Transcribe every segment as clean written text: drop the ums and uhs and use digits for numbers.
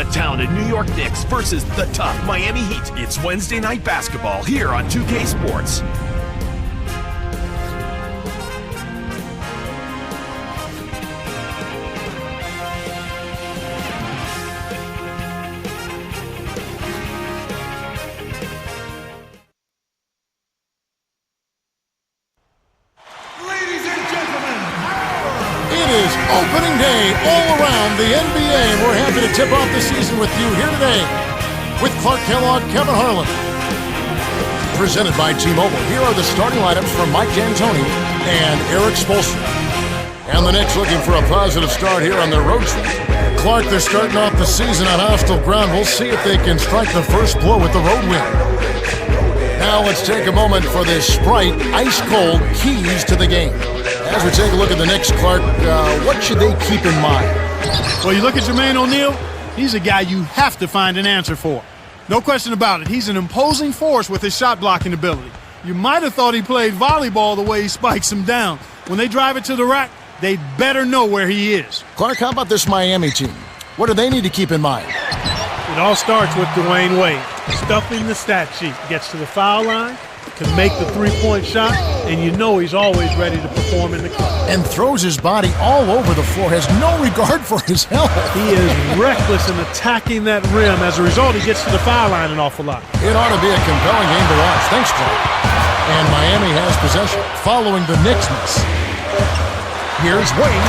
The talented New York Knicks versus the tough Miami Heat. It's Wednesday night basketball here on 2K Sports. Opening day all around the NBA, and we're happy to tip off the season with you here today with Clark Kellogg, Kevin Harlan. Presented by T-Mobile, here are the starting lineups from Mike D'Antoni and Eric Spoelstra. And the Knicks looking for a positive start here on their road trip. Clark, they're starting off the season on hostile ground. We'll see if they can strike the first blow with the road win. Now let's take a moment for this Sprite ice-cold keys to the game. As we take a look at the Knicks, Clark, what should they keep in mind? Well, you look at Jermaine O'Neal, he's a guy you have to find an answer for. No question about it. He's an imposing force with his shot-blocking ability. You might have thought he played volleyball the way he spikes them down. When they drive it to the rack, they'd better know where he is. Clark, how about this Miami team? What do they need to keep in mind? It all starts with Dwayne Wade. Stuffing the stat sheet. Gets to the foul line, can make the three-point shot, and you know he's always ready to perform in the clutch. And throws his body all over the floor, has no regard for his health. He is reckless in attacking that rim. As a result, he gets to the foul line an awful lot. It ought to be a compelling game to watch. Thanks, Clark. And Miami has possession following the Knicks miss. Here's Wade,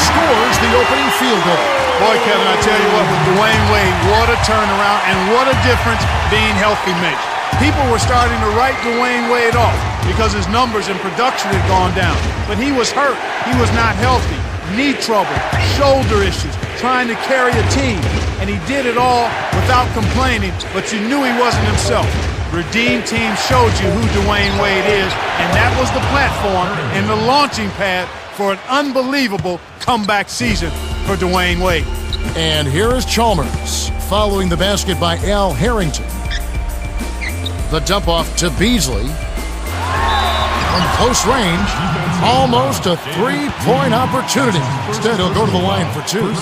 scores the opening field goal. Boy, Kevin, I tell you what, with Dwayne Wade, what a turnaround and what a difference being healthy makes. People were starting to write Dwayne Wade off because his numbers and production had gone down. But he was hurt. He was not healthy. Knee trouble, shoulder issues, trying to carry a team. And he did it all without complaining, but you knew he wasn't himself. Redeem Team showed you who Dwayne Wade is, and that was the platform and the launching pad for an unbelievable comeback season for Dwayne Wade. And here is Chalmers, following the basket by Al Harrington. The dump off to Beasley. From close range, almost a three-point opportunity. Instead, he'll go to the line for two.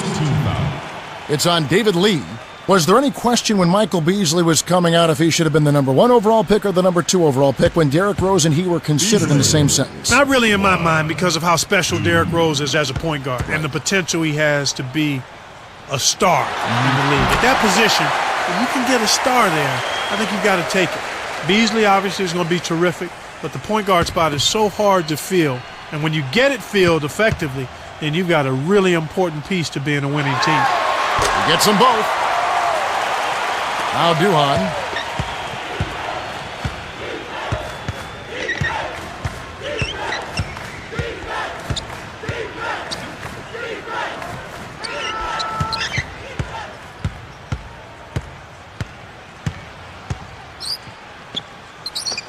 It's on David Lee. Was there any question when Michael Beasley was coming out if he should have been the number 1 overall pick or the number 2 overall pick when Derrick Rose and he were considered in the same sentence? Not really in my mind because of how special Derrick Rose is as a point guard and the potential he has to be a star in the league. At that position, if you can get a star there, I think you've got to take it. Beasley obviously is going to be terrific, but the point guard spot is so hard to fill. And when you get it filled effectively, then you've got a really important piece to being a winning team. He gets them both. Now Duhan.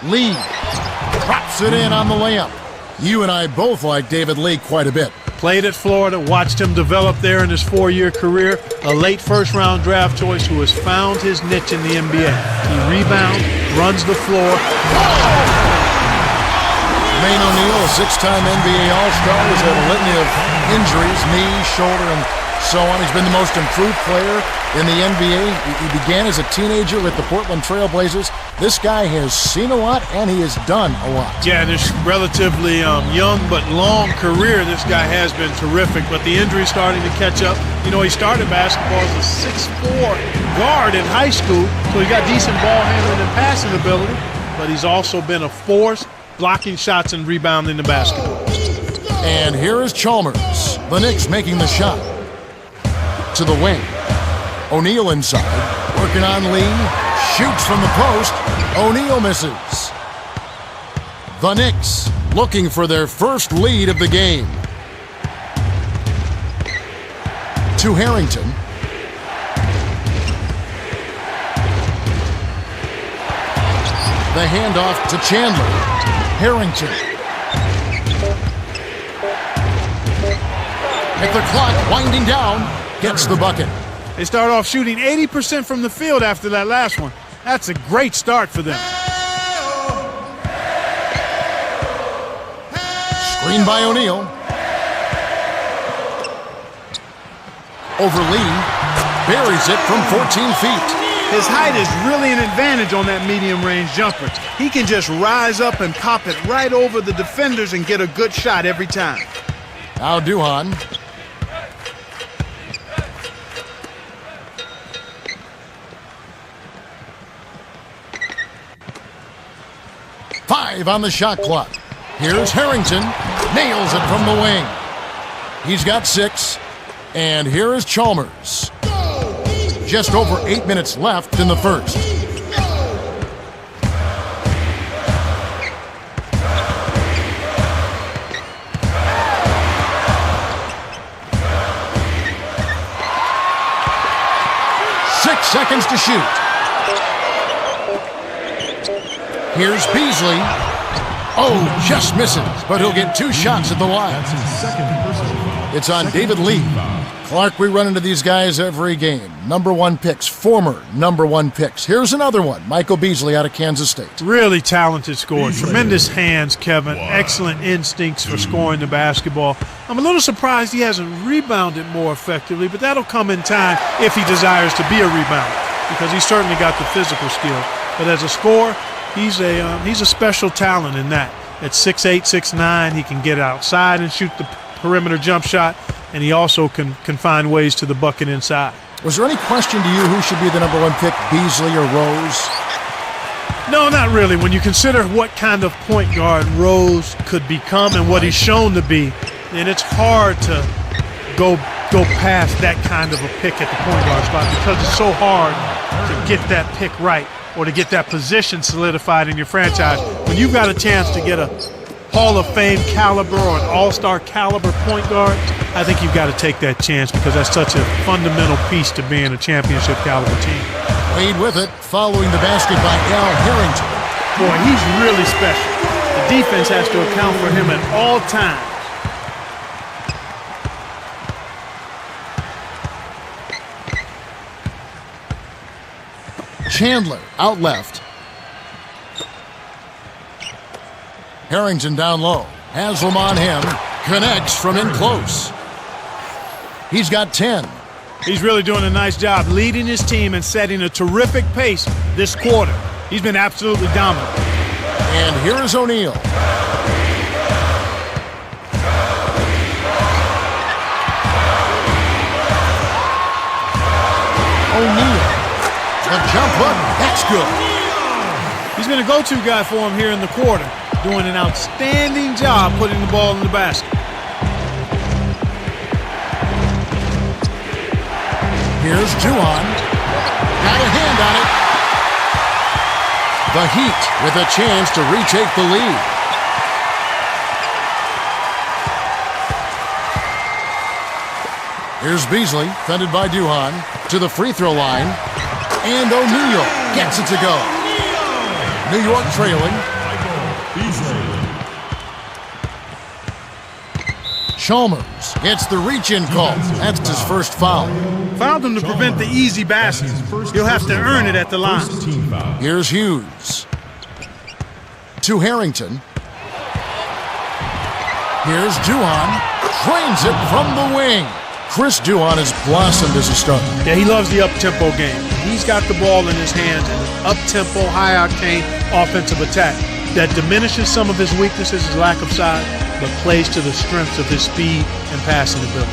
Lee drops it in on the layup. You and I both like David Lee quite a bit. Played at Florida, watched him develop there in his 4-year career. A late first-round draft choice who has found his niche in the NBA. He rebounds, runs the floor. Jermaine O'Neal, a 6-time NBA All-Star, has had a litany of injuries, knee, shoulder, and so on. He's been the most improved player in the NBA. He began as a teenager with the Portland Trail Blazers. This guy has seen a lot, and he has done a lot. Yeah, this relatively young but long career, this guy has been terrific, but the injury's starting to catch up. You know, he started basketball as a 6'4" guard in high school, so he got decent ball handling and passing ability, but he's also been a force blocking shots and rebounding the basketball. And here is Chalmers. The Knicks making the shot. To the wing. O'Neal inside. Working on Lee. Shoots from the post. O'Neal misses. The Knicks looking for their first lead of the game. To Harrington. The handoff to Chandler. Harrington. At the clock winding down, gets the bucket. They start off shooting 80% from the field after that last one. That's a great start for them. Screen by O'Neal. Over Lee. buries it from 14 feet. His height is really an advantage on that medium-range jumper. He can just rise up and pop it right over the defenders and get a good shot every time. Now Duhan. Five on the shot clock. Here's Harrington. Nails it from the wing. He's got 6. And here is Chalmers. Just over 8 minutes left in the first. Seconds to shoot. Here's Beasley. Oh, just misses, but he'll get 2 shots at the line. That's his second personal foul. It's on David Lee. Clark, we run into these guys every game. #1 picks, former #1 picks. Here's another one, Michael Beasley out of Kansas State. Really talented scorer. Tremendous hands, Kevin. Excellent instincts for scoring the basketball. I'm a little surprised he hasn't rebounded more effectively, but that'll come in time if he desires to be a rebounder, because he's certainly got the physical skill. But as a scorer, he's a special talent in that. At 6'8", 6'9", he can get outside and shoot the perimeter jump shot, and he also can find ways to the bucket inside. Was there any question to you who should be the #1 pick, Beasley or Rose? No, not really. When you consider what kind of point guard Rose could become and what he's shown to be, then it's hard to go past that kind of a pick at the point guard spot, because it's so hard to get that pick right or to get that position solidified in your franchise. When you've got a chance to get a Hall of Fame caliber or an all-star caliber point guard, I think you've got to take that chance, because that's such a fundamental piece to being a championship caliber team. Wade with it, following the basket by Al Harrington. Boy, he's really special. The defense has to account for him at all times. Chandler out left. Harrington down low. Haslam on him. Connects from in close. He's got 10. He's really doing a nice job leading his team and setting a terrific pace this quarter. He's been absolutely dominant. And here is O'Neal. The jump hook, that's good. He's been a go-to guy for him here in the quarter, doing an outstanding job putting the ball in the basket. Here's Duhan. Got a hand on it. The Heat with a chance to retake the lead. Here's Beasley, fended by Duhan, to the free throw line. And O'Neal gets it to go. New York trailing. Chalmers gets the reach-in call. That's his first foul. Fouled him to prevent the easy basket. He'll have to earn it at the line. Here's Hughes. To Harrington. Here's Duhan. Drains it from the wing. Chris Duhan has blossomed as a starter. Yeah, he loves the up-tempo game. He's got the ball in his hands and an up-tempo, high-octane offensive attack that diminishes some of his weaknesses, his lack of size, but plays to the strengths of his speed and passing ability.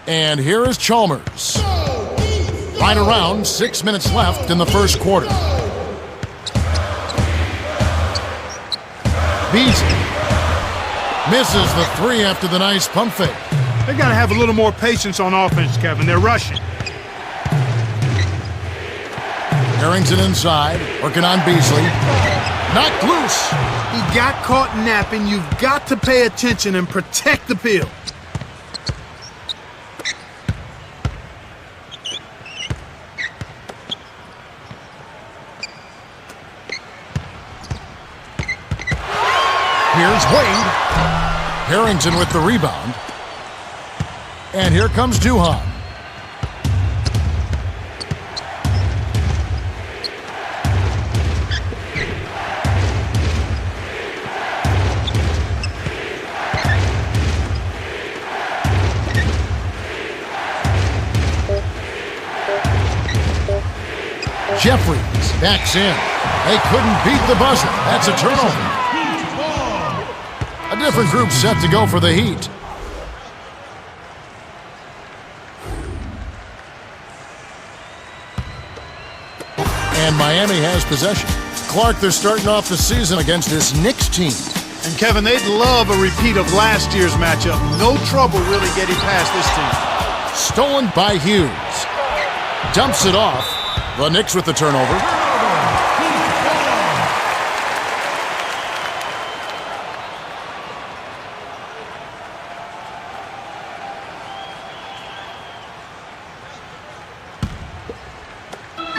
And here is Chalmers. Right around 6 minutes left in the first quarter. Beasley misses the three after the nice pump fake. They got to have a little more patience on offense, Kevin. They're rushing. Harrington inside, working on Beasley. Knocked loose. He got caught napping. You've got to pay attention and protect the field. Here's Wade. Harrington with the rebound. And here comes Duhan. Jeffries backs in. They couldn't beat the buzzer. That's a turnover. A different group set to go for the Heat. And Miami has possession. Clark, they're starting off the season against this Knicks team. And Kevin, they'd love a repeat of last year's matchup. No trouble really getting past this team. Stolen by Hughes. Dumps it off. The Knicks with the turnover.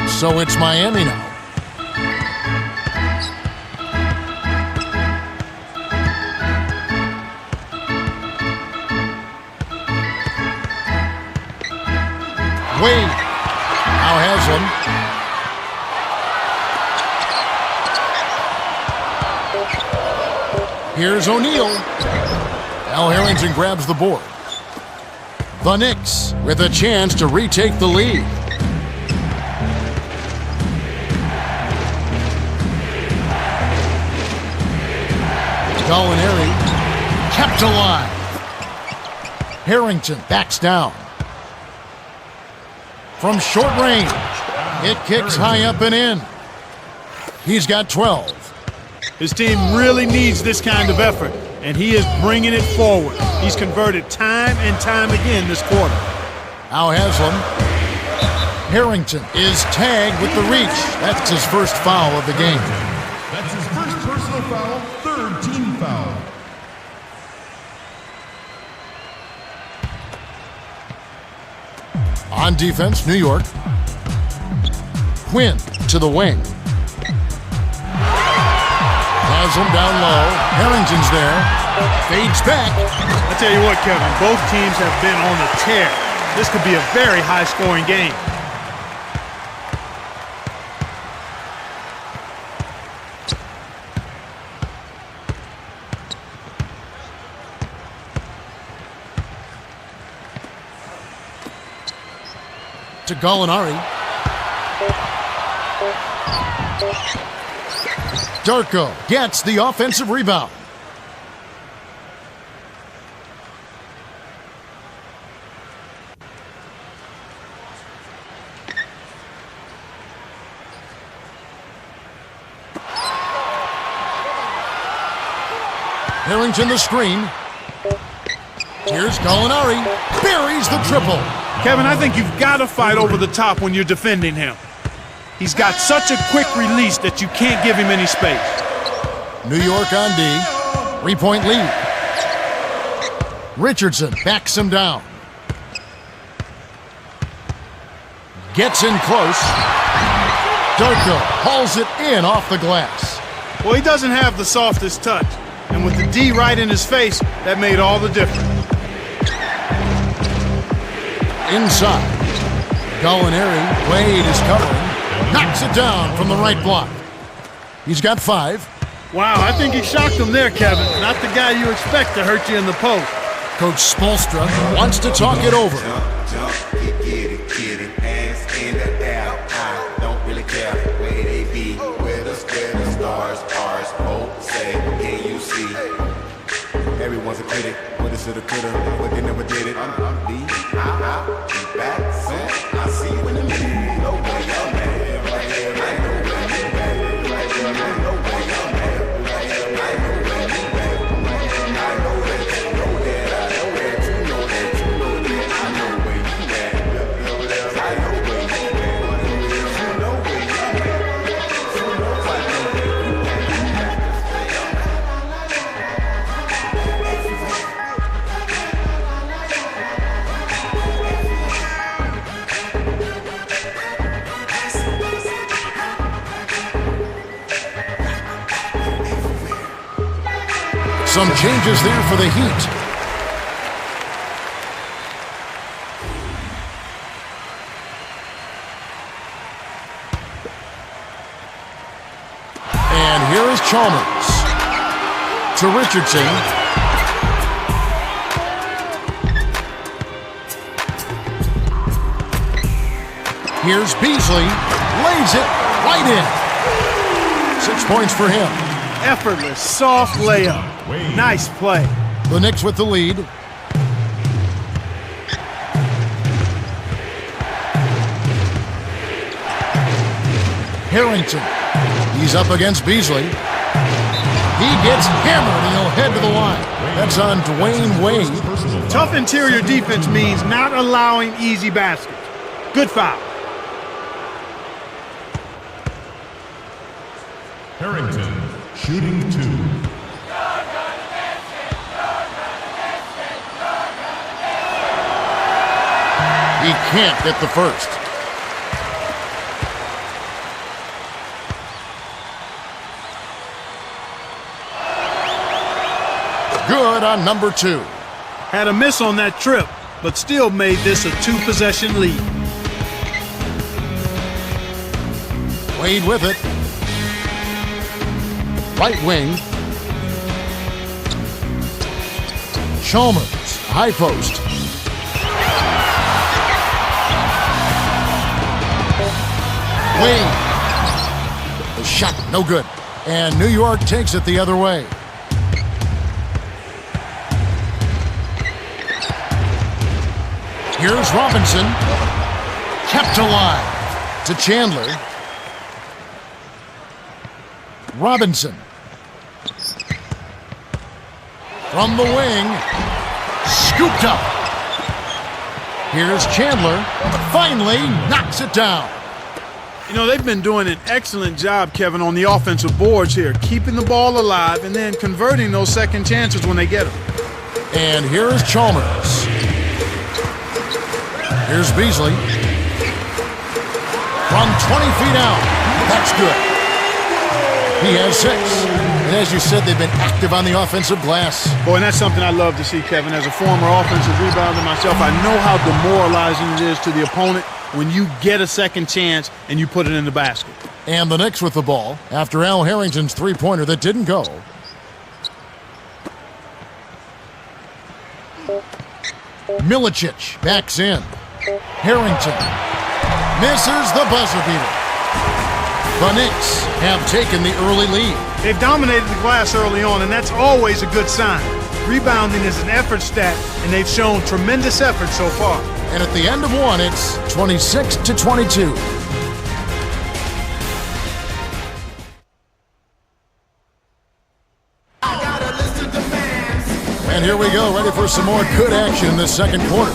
So it's Miami now. Wade now has him. Here's O'Neal. Al Harrington grabs the board. The Knicks with a chance to retake the lead. Gallinari kept alive. Harrington backs down. From short range, it kicks high up and in. He's got 12. His team really needs this kind of effort, and he is bringing it forward. He's converted time and time again this quarter. Al Haslam. Harrington is tagged with the reach. That's his first foul of the game. That's his first personal foul, third team foul. On defense, New York. Quinn to the wing. Has him down low. Harrington's there. Fades back. I tell you what, Kevin, both teams have been on a tear. This could be a very high-scoring game. To Gallinari. Darko gets the offensive rebound. Harrington the screen. Here's Gallinari. Buries the triple. Kevin, I think you've got to fight over the top when you're defending him. He's got such a quick release that you can't give him any space. New York on D. 3-point lead. Richardson backs him down. Gets in close. Darko hauls it in off the glass. Well, he doesn't have the softest touch. And with the D right in his face, that made all the difference. Inside. Gallinari. Wade is covering. Knocks it down from the right block. He's got 5. Wow, I think he shocked him there, Kevin. Not the guy you expect to hurt you in the post. Coach Spoelstra wants to talk it over. Jump, get it, hands in the air. I don't really care where they be, where the stars are. Hope, say, can you see? Everyone's a critic, what is it, a critter, but they never did it. I'm back, son. I see you in a minute. Some changes there for the Heat. And here is Chalmers to Richardson. Here's Beasley, lays it right in. 6 points for him. Effortless, soft layup. Nice play. The Knicks with the lead. Harrington. He's up against Beasley. He gets hammered and he'll head to the line. That's on Dwayne Wade. Tough interior defense means not allowing easy baskets. Good foul. Harrington, shooting 2. He can't get the first. Good on number 2. Had a miss on that trip, but still made this a 2-possession lead. Wade with it. Right wing. Chalmers, high post. Wade. The shot, no good. And New York takes it the other way. Here's Robinson. Kept alive to Chandler. Robinson. From the wing. Scooped up. Here's Chandler. Finally knocks it down. You know, they've been doing an excellent job, Kevin, on the offensive boards here, keeping the ball alive and then converting those second chances when they get them. And here is Chalmers. Here's Beasley. From 20 feet out. That's good. He has 6. And as you said, they've been active on the offensive glass. Boy, and that's something I love to see, Kevin. As a former offensive rebounder myself, I know how demoralizing it is to the opponent when you get a second chance and you put it in the basket. And the Knicks with the ball after Al Harrington's three-pointer that didn't go. Milicic backs in. Harrington misses the buzzer beater. The Knicks have taken the early lead. They've dominated the glass early on, and that's always a good sign. Rebounding is an effort stat, and they've shown tremendous effort so far. And at the end of one, it's 26-22. And here we go, ready for some more good action in the second quarter.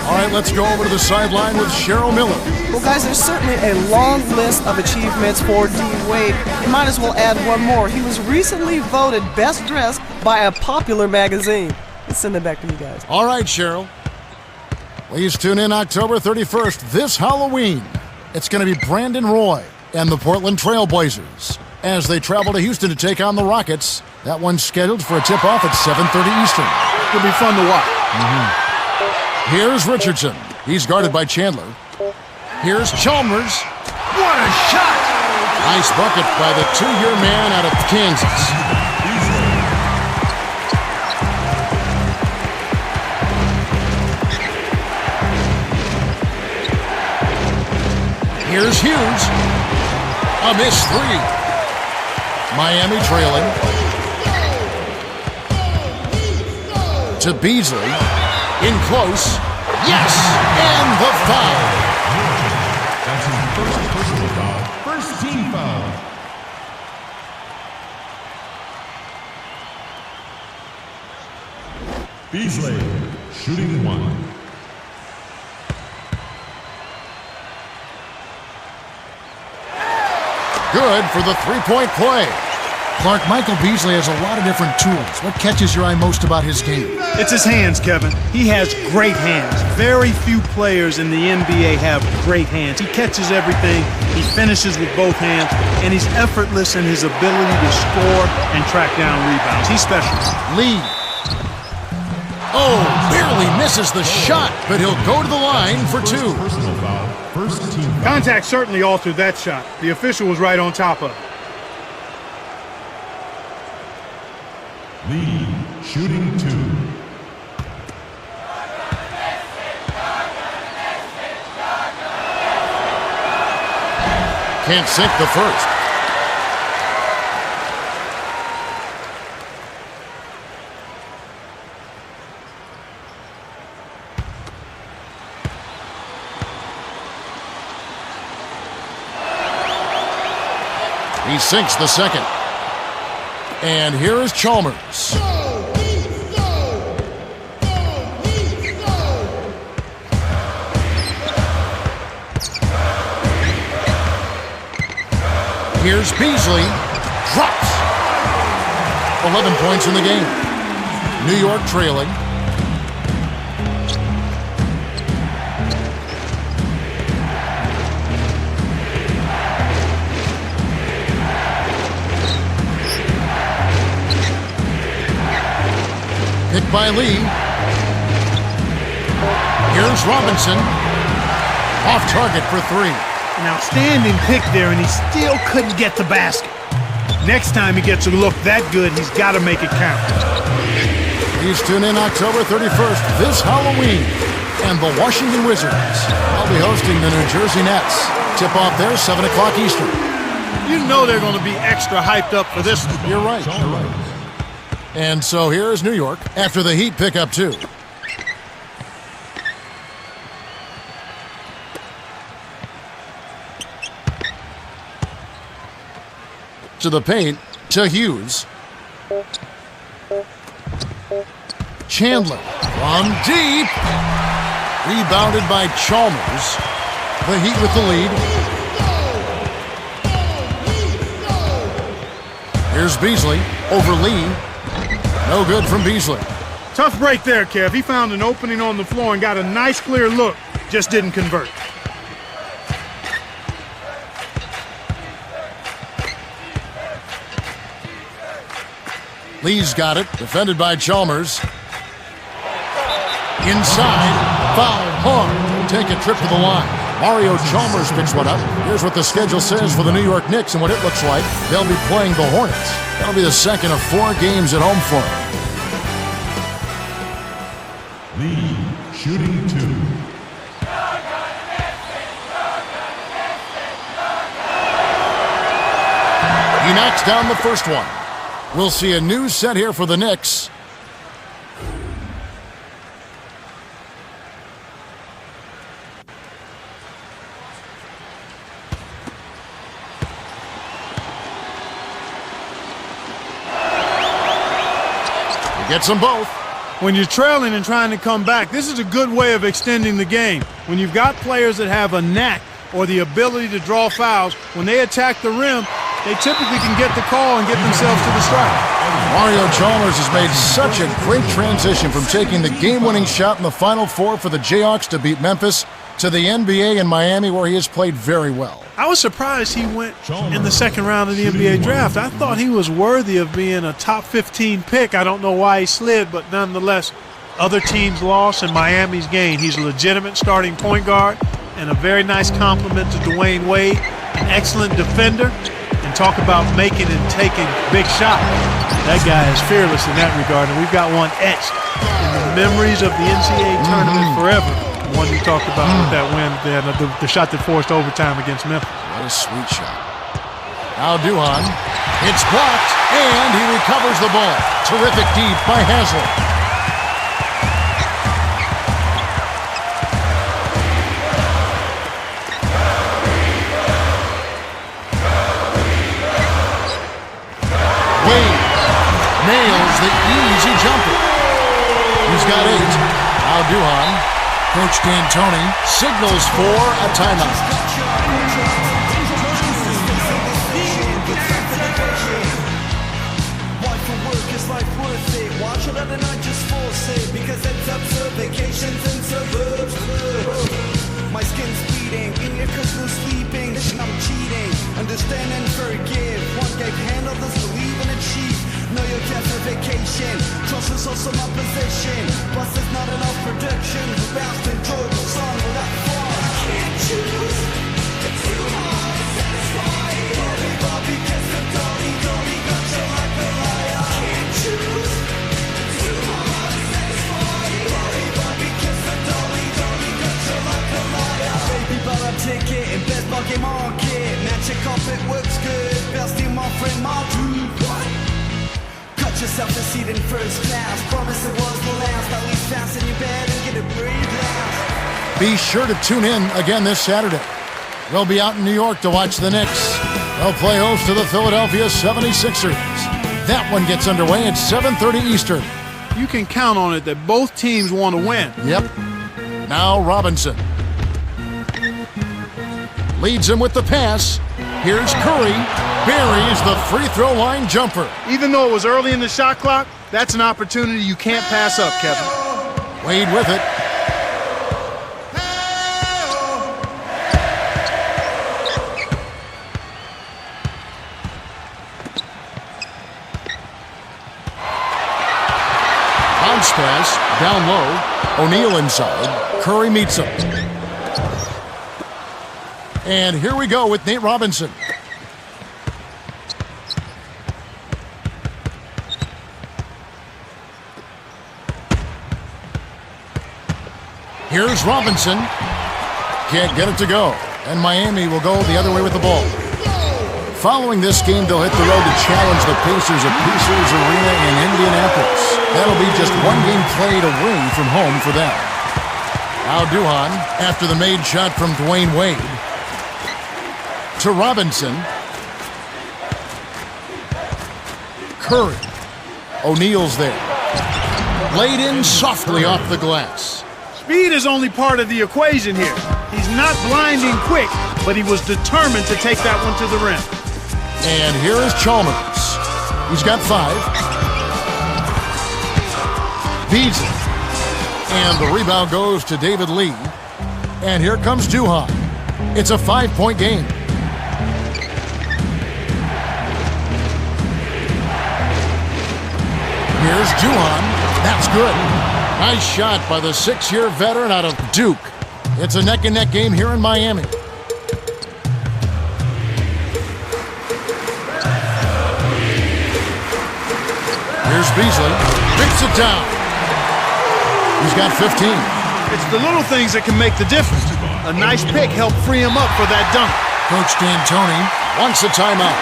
All right, let's go over to the sideline with Cheryl Miller. Well, guys, there's certainly a long list of achievements for D. Wade. You might as well add one more. He was recently voted best dressed by a popular magazine. Let's send it back to you guys. All right, Cheryl. Please tune in October 31st, this Halloween. It's going to be Brandon Roy and the Portland Trail Blazers as they travel to Houston to take on the Rockets. That one's scheduled for a tip-off at 7:30 Eastern. It'll be fun to watch. Here's Richardson. He's guarded by Chandler. Here's Chalmers. What a shot! Nice bucket by the 2-year man out of Kansas. Here's Hughes. A missed 3. Miami trailing. To Beasley. In close. Yes! And the foul. That's his first personal foul. First team foul. Beasley, shooting 1. Good for the three-point play. Clark, Michael Beasley has a lot of different tools. What catches your eye most about his game? It's his hands, Kevin. He has great hands. Very few players in the NBA have great hands. He catches everything, he finishes with both hands, and he's effortless in his ability to score and track down rebounds. He's special. Lee. Oh, barely misses the shot, but he'll go to the line for two. Personal foul. First team foul. Contact certainly altered that shot. The official was right on top of it. Lee shooting 2. Can't sink the first. He sinks the second. And here is Chalmers. Here's Beasley. Drops. 11 points in the game. New York trailing. Picked by Lee. Here's Robinson. Off target for three. An outstanding pick there, and he still couldn't get the basket. Next time he gets a look that good, he's got to make it count. Please tune in October 31st, this Halloween, and the Washington Wizards. I'll be hosting the New Jersey Nets. Tip off there, 7 o'clock Eastern. You know they're going to be extra hyped up for this one. You're right. You're right. And so here is New York after the Heat pick up 2. To the paint, to Hughes. Chandler from deep. Rebounded by Chalmers. The Heat with the lead. Here's Beasley over Lee. No good from Beasley. Tough break there, Kev. He found an opening on the floor and got a nice clear look. Just didn't convert. Lee's got it, defended by Chalmers. Inside, foul, hard. Take a trip to the line. Mario Chalmers picks one up. Here's what the schedule says for the New York Knicks and what it looks like. They'll be playing the Hornets. That'll be the second of 4 games at home for them. Lee shooting 2. He knocks down the first one. We'll see a new set here for the Knicks. He gets them both. When you're trailing and trying to come back, this is a good way of extending the game. When you've got players that have a knack or the ability to draw fouls, when they attack the rim, they typically can get the call and get themselves to the strike. Mario Chalmers has made such a great transition from taking the game-winning shot in the Final Four for the Jayhawks to beat Memphis to the NBA in Miami, where he has played very well. I was surprised he went in the second round of the NBA draft. I thought he was worthy of being a top 15 pick. I don't know why he slid, but nonetheless, other teams lost and Miami's gained. He's a legitimate starting point guard and a very nice compliment to Dwayne Wade, an excellent defender. And talk about making and taking big shots. That guy is fearless in that regard, and we've got one etched in the memories of the NCAA tournament forever. The one you talked about with that win, the shot that forced overtime against Memphis. What a sweet shot. Now Duhan. It's blocked, and he recovers the ball. Terrific deep by Haslem. Wade nails the easy jumper. He's got 8. Now Duhan. Coach D'Antoni signals for a timeout. Visits up to vacations in suburbs. My skin's bleeding, in your cause no sleeping. I'm cheating, understand and forgive. One gave hand, others believe and achieve. Know your care for vacation. Trust is also my position. Plus there's not enough production. Who bounce to enjoy the sun without far. Can't choose. It's too hard to satisfy. Bobby, Bobby, kiss the dolly, dolly, got you like a liar. Can't choose. It's too hard to satisfy. Bobby, Bobby, kiss the dolly, dolly, got you like a liar. Baby, bought a ticket in best bucket market. Magic carpet works good. Best in my friend, my dude. What? Cut yourself a seat in first class. Promise it was the last. At least fast in your bed and get a brain blast. Be sure to tune in again this Saturday. We'll be out in New York to watch the Knicks. They'll play host to the Philadelphia 76ers. That one gets underway at 7:30 Eastern. You can count on it that both teams want to win. Yep. Now Robinson leads him with the pass. Here's Curry. Buries the free throw line jumper. Even though it was early in the shot clock, that's an opportunity you can't pass up, Kevin. Wade with it. Bounce pass, down low. O'Neal inside. Curry meets him. And here we go with Nate Robinson. Here's Robinson. Can't get it to go. And Miami will go the other way with the ball. Following this game, they'll hit the road to challenge the Pacers at Pacers Arena in Indianapolis. That'll be just one game played away from home for them. Now Duhan, after the made shot from Dwayne Wade. To Robinson. Curry. O'Neal's there. Laid in softly off the glass. Speed is only part of the equation here. He's not blinding quick, but he was determined to take that one to the rim. And here is Chalmers. He's got 5. Beasley. And the rebound goes to David Lee. And here comes Duhan. It's a 5-point game. Here's Duhan. That's good. Nice shot by the 6-year veteran out of Duke. It's a neck-and-neck game here in Miami. Here's Beasley. Picks it down. He's got 15. It's the little things that can make the difference. A nice pick helped free him up for that dunk. Coach D'Antoni wants a timeout.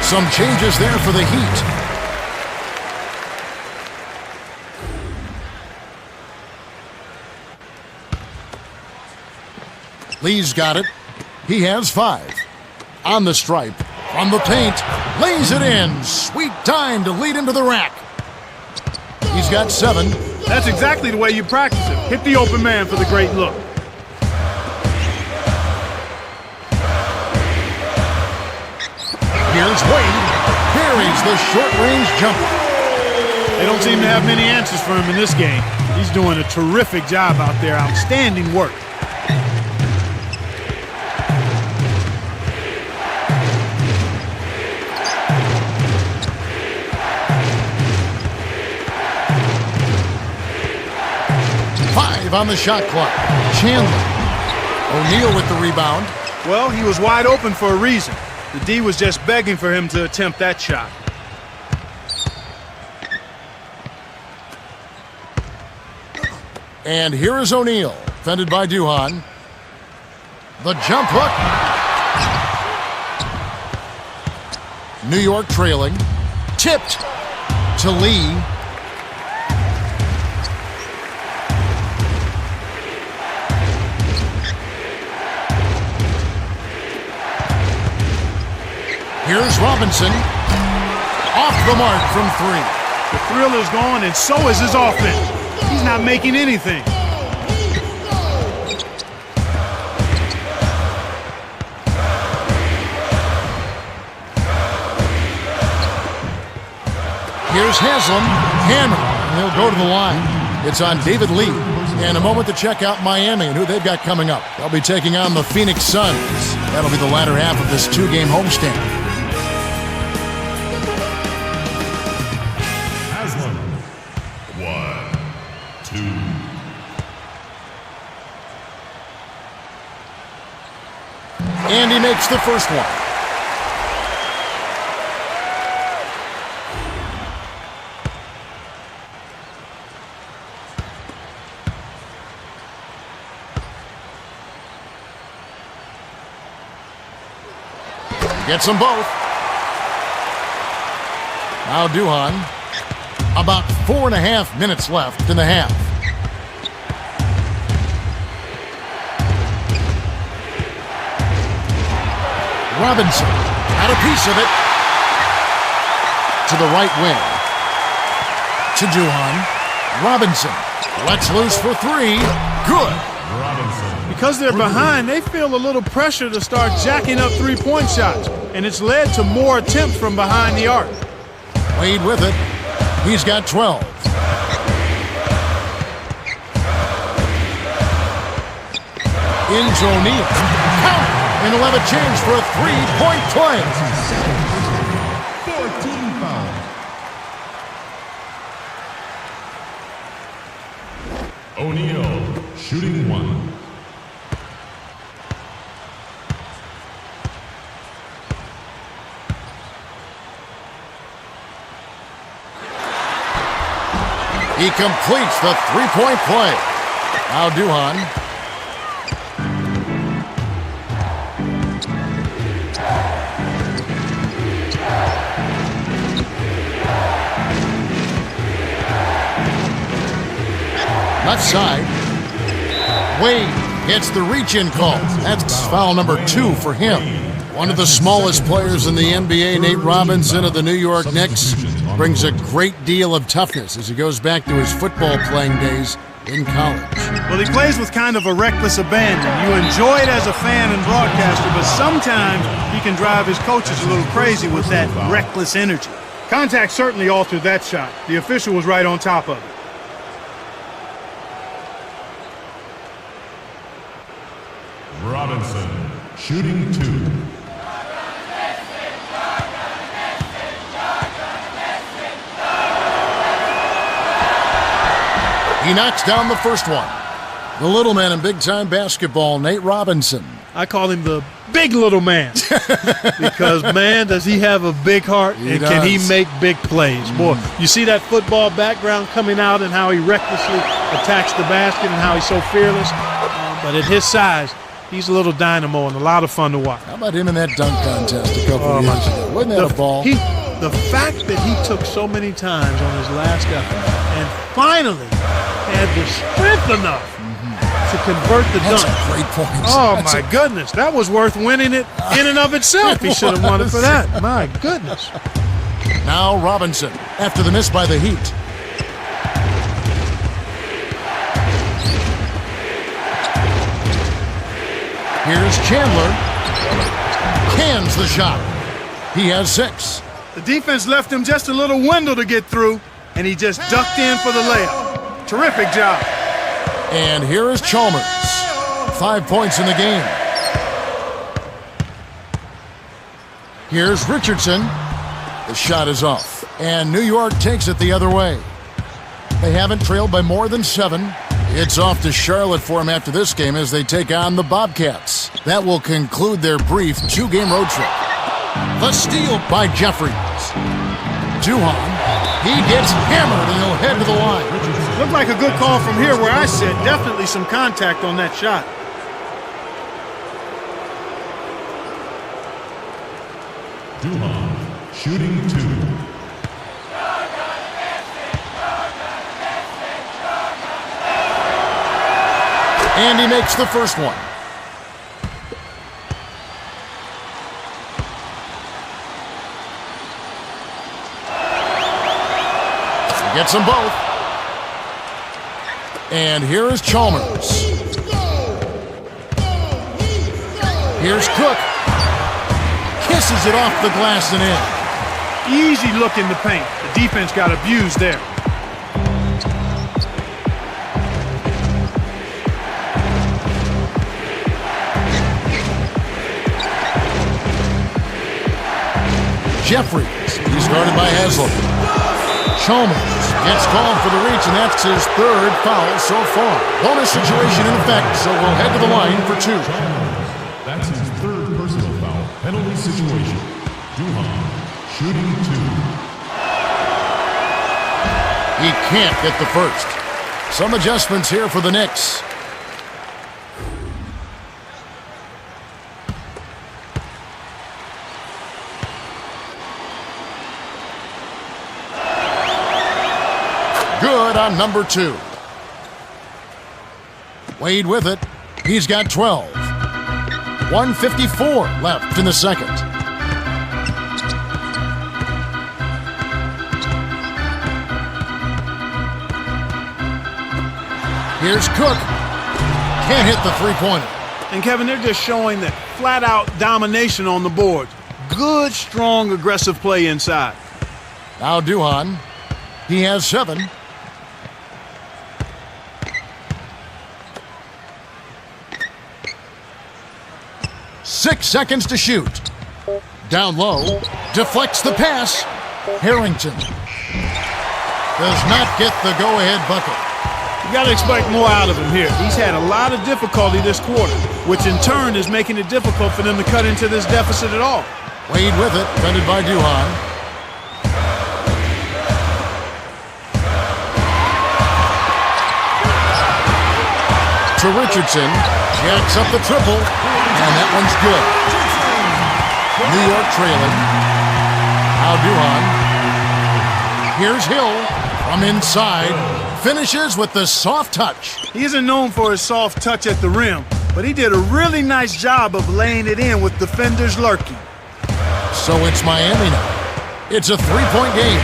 Some changes there for the Heat. Lee's got it. He has 5. On the stripe. From the paint. Lays it in. Sweet time to lead him to the rack. He's got 7. That's exactly the way you practice it. Hit the open man for the great look. Here's Wade. Buries the short-range jumper. They don't seem to have many answers for him in this game. He's doing a terrific job out there. Outstanding work. On the shot clock. Chandler O'Neal with the rebound. Well, he was wide open for a reason. The D was just begging for him to attempt that shot. And here is O'Neal, defended by Duhan. The jump hook. New York trailing. Tipped to Lee. Here's Robinson. Off the mark from three. The thrill is gone, and so is his offense. He's not making anything. Here's Haslam. Hammer. And he'll go to the line. It's on David Lee. And a moment to check out Miami and who they've got coming up. They'll be taking on the Phoenix Suns. That'll be the latter half of this two-game homestand. Haslam. 1, 2. And he makes the first one. Gets them both. Now Duhan. About 4.5 minutes left in the half. Robinson had a piece of it. To the right wing. To Duhan. Robinson lets loose for three. Good. Robinson. Because they're behind, they feel a little pressure to start jacking up three-point shots, and it's led to more attempts from behind the arc. Wade with it. He's got 12. Into O'Neal. Count! And he'll have a chance for a three-point play. 14 foul. O'Neal shooting 1. He completes the three-point play. Now Duhan. Left side. Wade gets the reach-in call. That's foul number 2 for him. One of the smallest players in the NBA, Nate Robinson of the New York Knicks, brings a great deal of toughness as he goes back to his football playing days in college. Well, he plays with kind of a reckless abandon. You enjoy it as a fan and broadcaster, but sometimes he can drive his coaches a little crazy with that reckless energy. Contact certainly altered that shot. The official was right on top of it. Robinson shooting 2. He knocks down the first one. The little man in big-time basketball, Nate Robinson. I call him the big little man because, man, does he have a big heart and can he make big plays. Boy, you see that football background coming out and how he recklessly attacks the basket and how he's so fearless. But at his size, he's a little dynamo and a lot of fun to watch. How about him in that dunk contest a couple of years ago? Wasn't that a ball? The fact that he took so many times on his last effort and finally had the strength enough to convert the That's dunk. a great point. Oh, my goodness. That was worth winning it in and of itself. He should have won it for that. My goodness. Now Robinson, after the miss by the Heat. Here's Chandler. Cans the shot. He has 6. The defense left him just a little window to get through, and he just ducked in for the layup. Terrific job. And here is Chalmers. 5 points in the game. Here's Richardson. The shot is off. And New York takes it the other way. They haven't trailed by more than 7 It's off to Charlotte for him after this game as they take on the Bobcats. That will conclude their brief 2-game road trip. The steal by Jeffries. Duhan, he gets hammered and he'll head to the line. Looked like a good call from here where I sit. Definitely some contact on that shot. Duhan, shooting 2. And he makes the first one. He gets them both. And here is Chalmers. Here's Cook. Kisses it off the glass and in. Easy look in the paint. The defense got abused there. Jeffries, he's guarded by Haslam. Chalmers gets called for the reach, and that's his 3rd foul so far. Bonus situation in effect, so we'll head to the line for 2. That's his 3rd personal foul. Penalty situation. Duhan, shooting 2. He can't get the first. Some adjustments here for the Knicks. Good on number 2. Wade with it. He's got 12. 1:54 left in the second. Here's Cook. Can't hit the three-pointer. And Kevin, they're just showing that flat-out domination on the board. Good, strong, aggressive play inside. Now Duhan. He has 7. Six seconds to shoot. Down low. Deflects the pass. Harrington does not get the go-ahead bucket. You got to expect more out of him here. He's had a lot of difficulty this quarter, which in turn is making it difficult for them to cut into this deficit at all. Wade with it, defended by Duhan. To Richardson, jacks up the triple, and that one's good. New York trailing. Now Duhan. Here's Hill from inside. Finishes with the soft touch. He isn't known for his soft touch at the rim, but he did a really nice job of laying it in with defenders lurking. So it's Miami now. It's a 3-point game.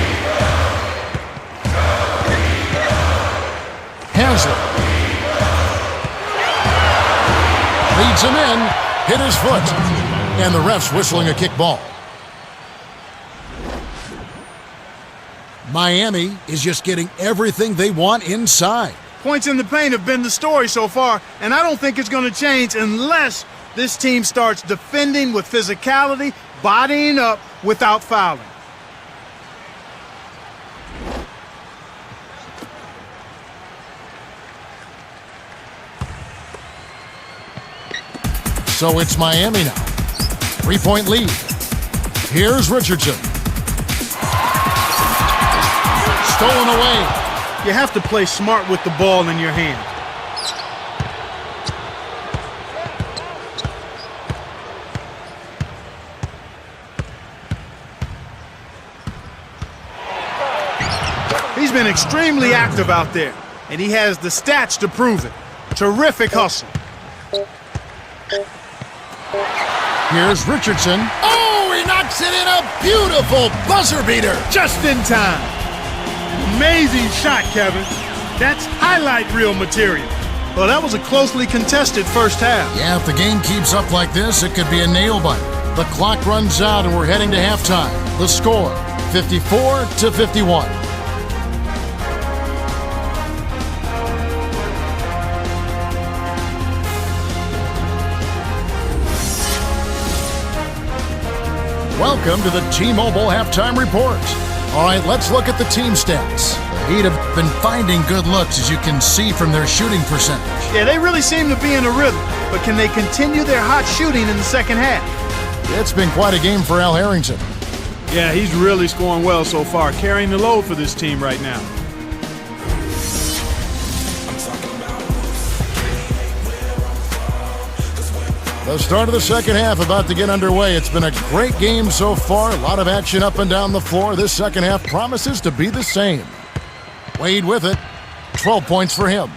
Haslam leads him in, hit his foot, and the ref's whistling a kick ball. Miami is just getting everything they want inside. Points in the paint have been the story so far, and I don't think it's going to change unless this team starts defending with physicality, bodying up without fouling. So it's Miami now. 3-point lead. Here's Richardson. Stolen away. You have to play smart with the ball in your hand. He's been extremely active out there, and he has the stats to prove it. Terrific hustle. Here's Richardson. Oh, he knocks it in, a beautiful buzzer beater. Just in time. Amazing shot, Kevin. That's highlight reel material. Well, that was a closely contested first half. Yeah, if the game keeps up like this, it could be a nail-biter. The clock runs out and we're heading to halftime. The score, 54-51. Welcome to the T-Mobile Halftime Report. All right, let's look at the team stats. He'd have been finding good looks, as you can see from their shooting percentage. Yeah, they really seem to be in a rhythm, but can they continue their hot shooting in the second half? It's been quite a game for Al Harrington. Yeah, he's really scoring well so far, carrying the load for this team right now. The start of the second half about to get underway. It's been a great game so far. A lot of action up and down the floor. This second half promises to be the same. Wade with it. 12 points for him.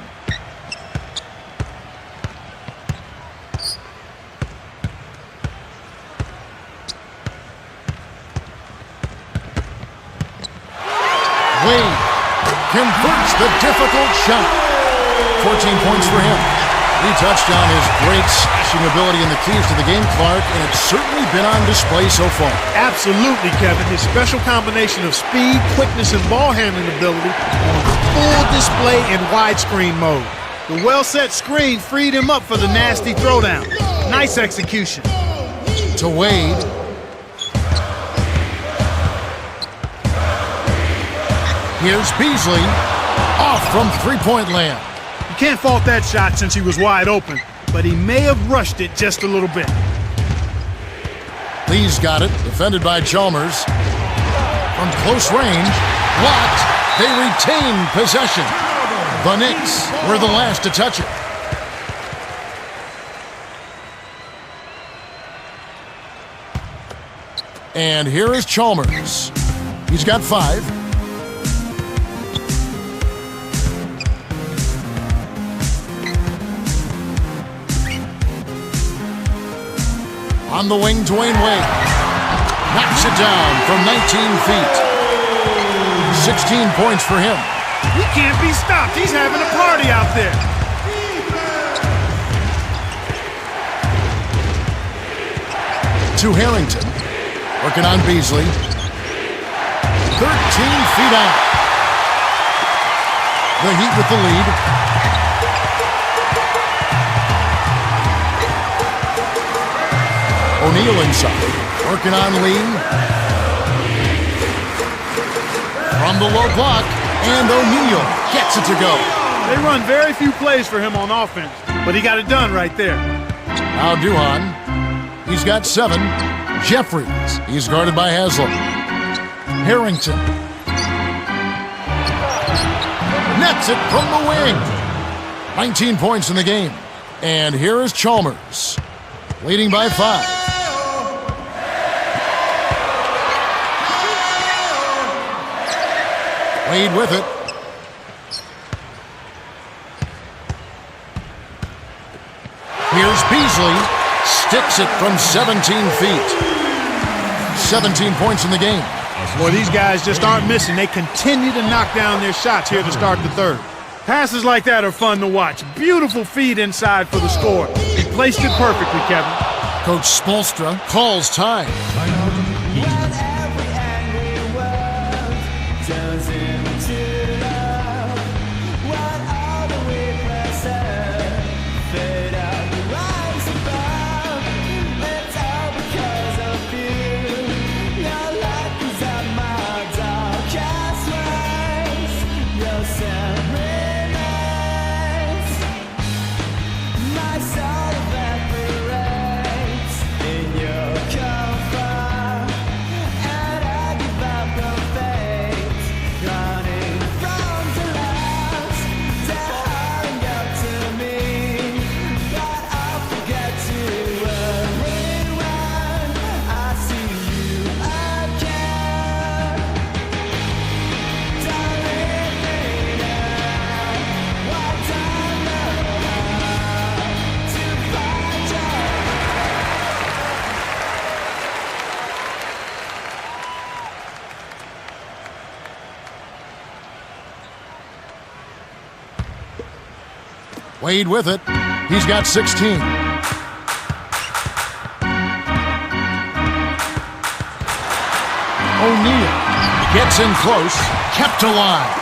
Wade converts the difficult shot. 14 points for him. He touched on his great slashing ability and the keys to the game, Clark, and it's certainly been on display so far. Absolutely, Kevin. His special combination of speed, quickness, and ball handling ability on full display in widescreen mode. The well-set screen freed him up for the nasty throwdown. Nice execution. To Wade. Here's Beasley. Off from three-point land. You can't fault that shot since he was wide open, but he may have rushed it just a little bit. Lee's got it, defended by Chalmers. From close range, blocked. They retain possession. The Knicks were the last to touch it. And here is Chalmers. He's got 5. On the wing, Dwayne Wade knocks it down from 19 feet. 16 points for him. He can't be stopped. He's having a party out there. To Harrington. Working on Beasley. 13 feet out. The Heat with the lead. O'Neal inside, working on Lee. From the low block, and O'Neal gets it to go. They run very few plays for him on offense, but he got it done right there. Now Duhan, he's got 7. Jeffries, he's guarded by Haslam. Harrington. Nets it from the wing. 19 points in the game. And here is Chalmers, leading by 5. Wade with it. Here's Beasley. Sticks it from 17 feet. 17 points in the game. Boy, these guys just aren't missing. They continue to knock down their shots here to start the third. Passes like that are fun to watch. Beautiful feed inside for the score. He placed it perfectly, Kevin. Coach Spoelstra calls time. Wade with it. He's got 16. O'Neal gets in close, kept alive.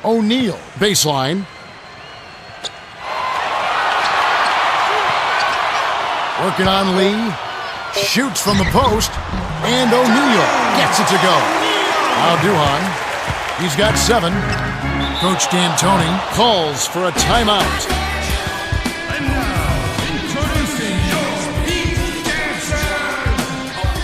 O'Neal, baseline. Working on Lee. Shoots from the post. And O'Neal gets it to go. Now Duhan. He's got 7. Coach D'Antoni calls for a timeout. And now, introducing your Beat Dancers.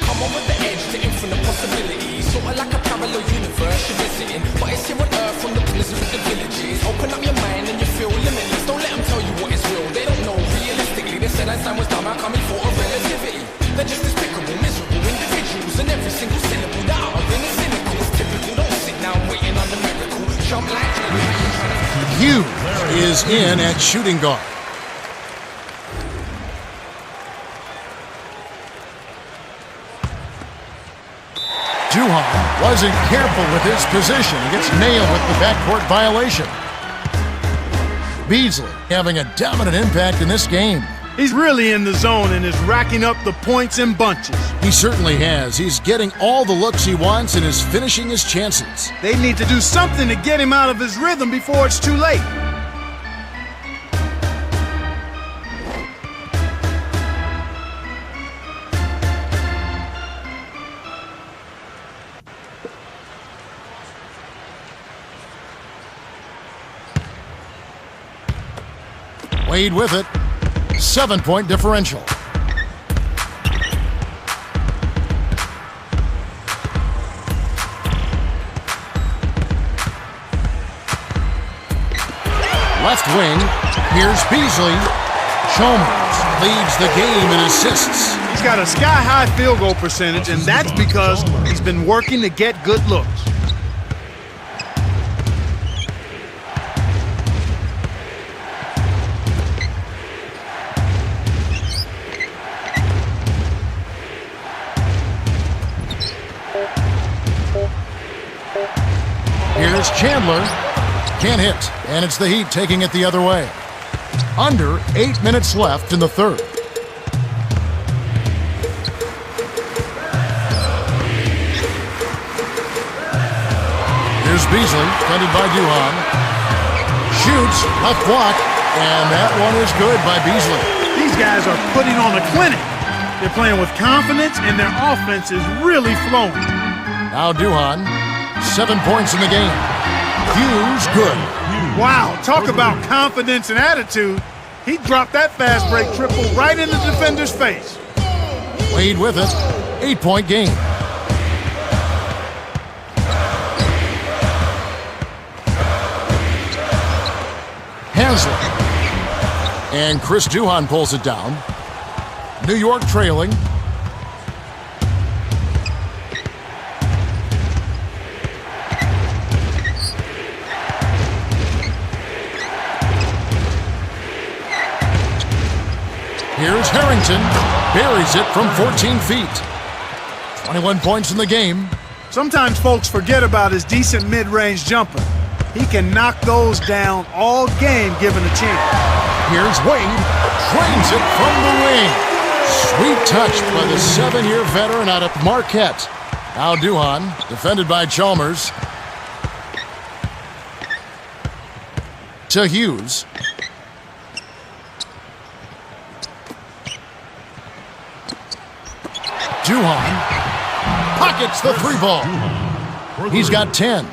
Come over the edge to infinite possibilities. Sort of like a parallel universe you're visiting. But it's here on Earth from the blizzard of the villages. Open up your mind and you feel limitless. Don't let them tell you what is real. They don't know realistically. They said Einstein was dumb. I'm coming for a relativity. They're just despicable, miserable individuals. And every single syllable that out of is cynical. It's typical. Don't sit down waiting on the miracle. Jump like Hughes is in at shooting guard. Duhan wasn't careful with his position. He gets nailed with the backcourt violation. Beasley having a dominant impact in this game. He's really in the zone and is racking up the points in bunches. He certainly has. He's getting all the looks he wants and is finishing his chances. They need to do something to get him out of his rhythm before it's too late. Wade with it. 7-point differential. Left wing. Here's Beasley. Chalmers leads the game in assists. He's got a sky-high field goal percentage, and that's because he's been working to get good looks. Here's Chandler. Can't hit, and it's the Heat taking it the other way. Under 8 minutes left in the third. Here's Beasley, defended by Duhan. Shoots, left block, and that one is good by Beasley. These guys are putting on a clinic. They're playing with confidence, and their offense is really flowing. Now Duhan, 7 points in the game. Hughes, good. Wow, talk about confidence and attitude. He dropped that fast break triple right in the defender's face. Wade with it, 8-point game. Haslett. And Chris Duhan pulls it down. New York trailing. Here's Harrington. Buries it from 14 feet. 21 points in the game. Sometimes folks forget about his decent mid-range jumper. He can knock those down all game given a chance. Here's Wade. Trains it from the wing. Sweet touch by the 7-year veteran out of Marquette. Now Duhan, defended by Chalmers. To Hughes. Duhan pockets the 3-ball. He's got 10.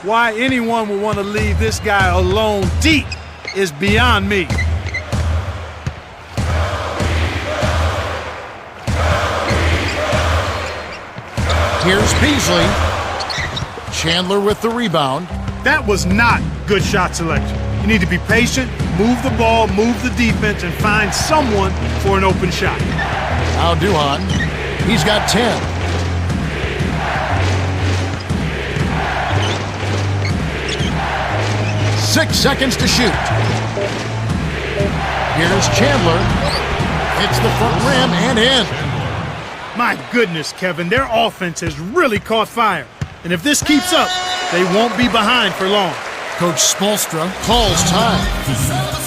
Why anyone would want to leave this guy alone deep is beyond me. Here's Beasley. Chandler with the rebound. That was not good shot selection. You need to be patient, move the ball, move the defense, and find someone for an open shot. Now Duhan. He's got 10. Six seconds to shoot. Here's Chandler. Hits the front rim and in. My goodness, Kevin, their offense has really caught fire. And if this keeps up, they won't be behind for long. Coach Spoelstra calls time.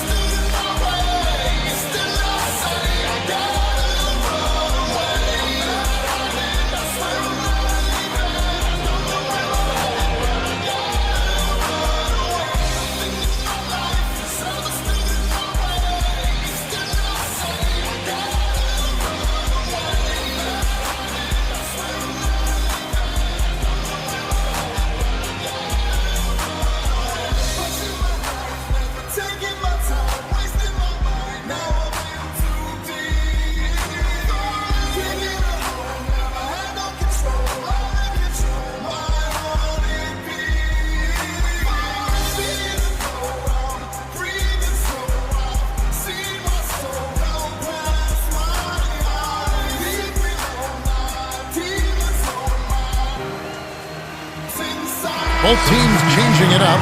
Both teams changing it up.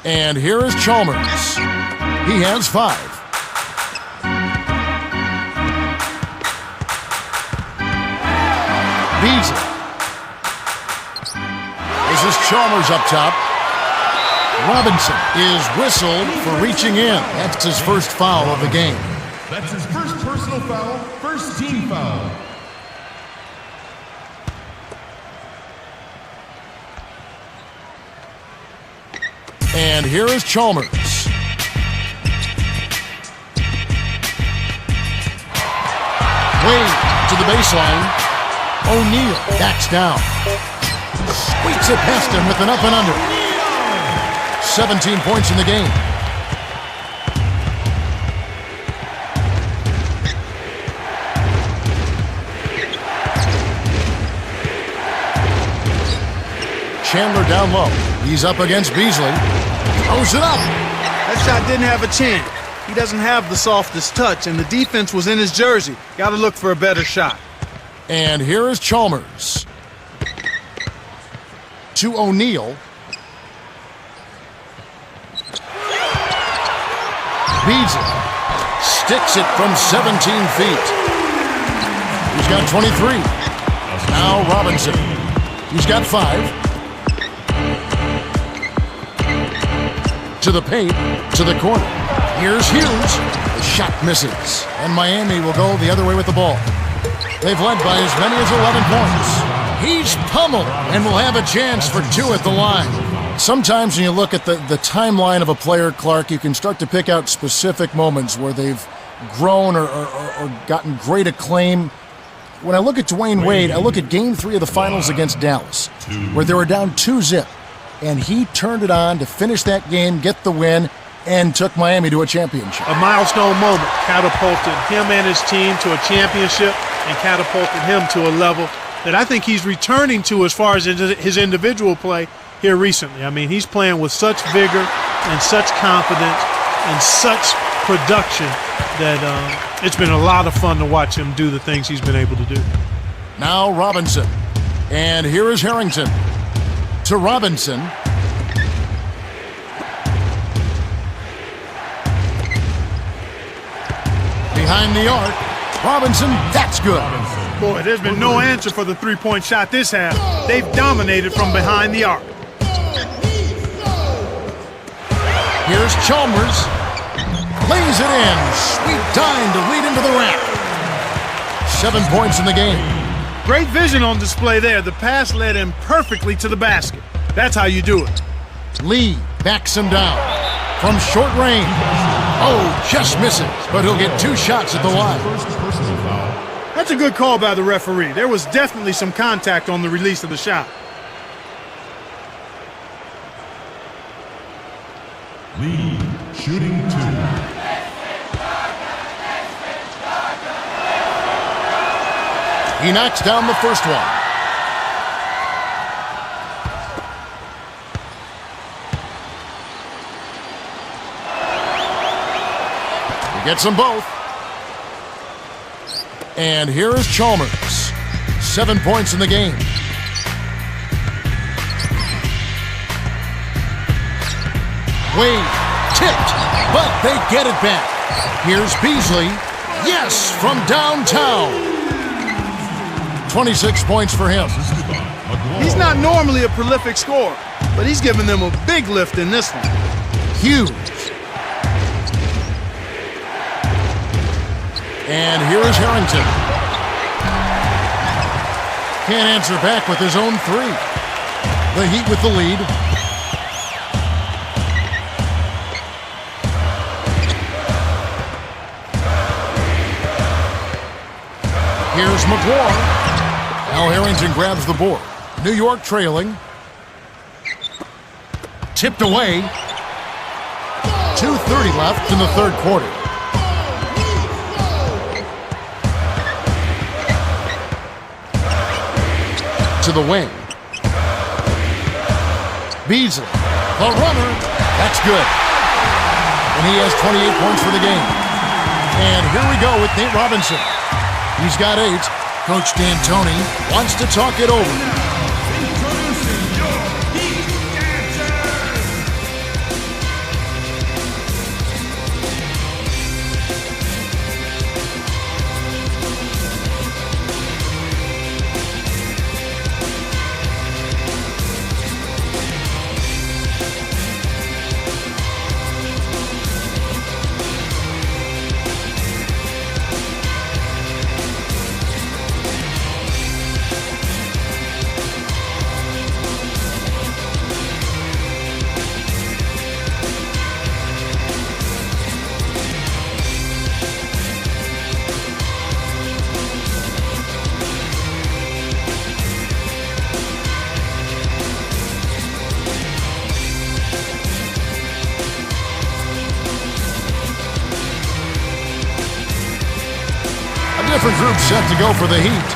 And here is Chalmers. He has 5. Beasley. This is Chalmers up top. Robinson is whistled for reaching in. That's his first foul of the game. That's his first personal foul, first team foul. And here is Chalmers. Wade to the baseline. O'Neal backs down. Squeaks it past him with an up and under. 17 points in the game. Chandler down low. He's up against Beasley. Throws it up. That shot didn't have a chance. He doesn't have the softest touch, and the defense was in his jersey. Got to look for a better shot. And here is Chalmers. To O'Neal. Beasley sticks it from 17 feet. He's got 23. Now Robinson. He's got 5. To the paint, to the corner. Here's Hughes. The shot misses. And Miami will go the other way with the ball. They've led by as many as 11 points. He's pummeled and will have a chance for 2 at the line. Sometimes when you look at the timeline of a player, Clark, you can start to pick out specific moments where they've grown or gotten great acclaim. When I look at Dwayne Wade, I look at Game 3 of the finals against Dallas, where they were down 2-0. And he turned it on to finish that game, get the win, and took Miami to a championship. A milestone moment catapulted him and his team to a championship and catapulted him to a level that I think he's returning to as far as his individual play here recently. I mean, he's playing with such vigor and such confidence and such production that it's been a lot of fun to watch him do the things he's been able to do. Now Robinson. And here is Harrington. To Robinson. Behind the arc. Robinson, that's good. Boy, there's been no answer for the three-point shot this half. They've dominated from behind the arc. Here's Chalmers. Lays it in. Sweet time to lead into the rack. 7 points in the game. Great vision on display there. The pass led him perfectly to the basket. That's how you do it. Lee backs him down from short range. Oh, just misses, but he'll get 2 shots at the line. First personal foul. That's a good call by the referee. There was definitely some contact on the release of the shot. Lee, shooting 2. He knocks down the first one. He gets them both. And here is Chalmers. 7 points in the game. Wade, tipped, but they get it back. Here's Beasley. Yes, from downtown. 26 points for him. He's not normally a prolific scorer, but he's given them a big lift in this one. Hughes. And here is Harrington. Can't answer back with his own three. The Heat with the lead. Here's McGuire. Al Harrington grabs the board. New York trailing. Tipped away. 2:30 left in the third quarter. To the wing. Beasley, the runner. That's good. And he has 28 points for the game. And here we go with Nate Robinson. He's got 8. Coach D'Antoni wants to talk it over. Different group set to go for the Heat.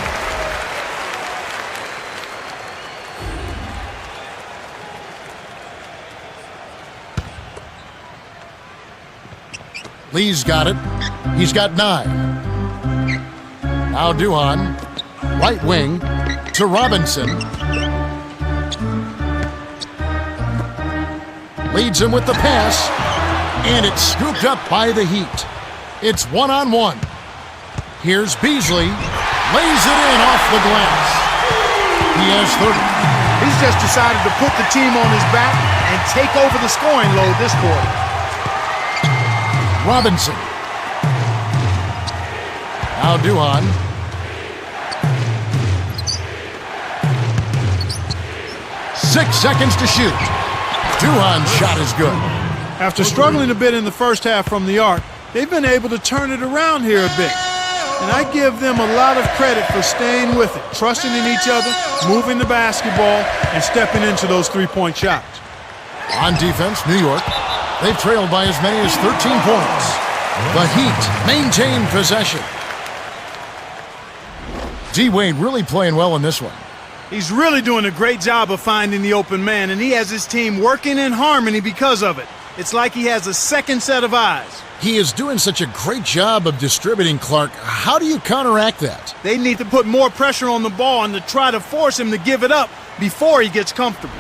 Lee's got it. He's got 9. Now Duhan, right wing to Robinson. Leads him with the pass, and it's scooped up by the Heat. It's 1-on-1. Here's Beasley, lays it in off the glass. He has 30. He's just decided to put the team on his back and take over the scoring load this quarter. Robinson. Now Duhan. Six seconds to shoot. Duhan's shot is good. After struggling a bit in the first half from the arc, they've been able to turn it around here a bit. And I give them a lot of credit for staying with it, trusting in each other, moving the basketball, and stepping into those three-point shots. On defense, New York, they've trailed by as many as 13 points. The Heat maintain possession. D-Wade really playing well in this one. He's really doing a great job of finding the open man, and he has his team working in harmony because of it. It's like he has a second set of eyes. He is doing such a great job of distributing, Clark. How do you counteract that? They need to put more pressure on the ball and to try to force him to give it up before he gets comfortable.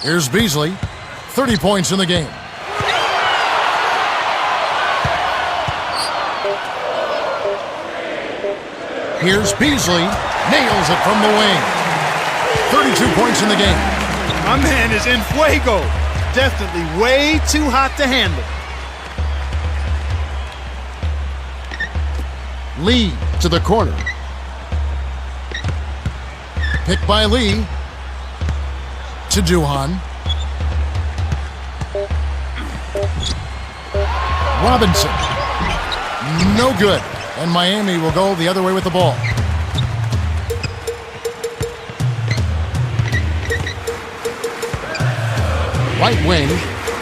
Here's Beasley, 30 points in the game. Here's Beasley, nails it from the wing. 32 points in the game. My man is in fuego. Definitely way too hot to handle. Lee to the corner. Picked by Lee. To Duhan. Robinson. No good. And Miami will go the other way with the ball. Right wing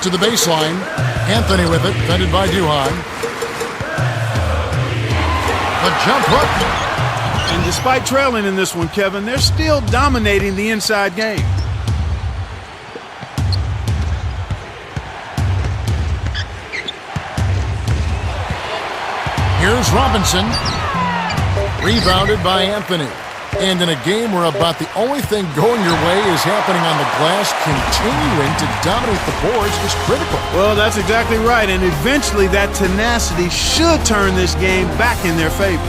to the baseline. Anthony with it, defended by Duhan. The jump hook. And despite trailing in this one, Kevin, they're still dominating the inside game. Here's Robinson. Rebounded by Anthony. And in a game where about the only thing going your way is happening on the glass, continuing to dominate the boards is critical. Well, that's exactly right, and eventually that tenacity should turn this game back in their favor.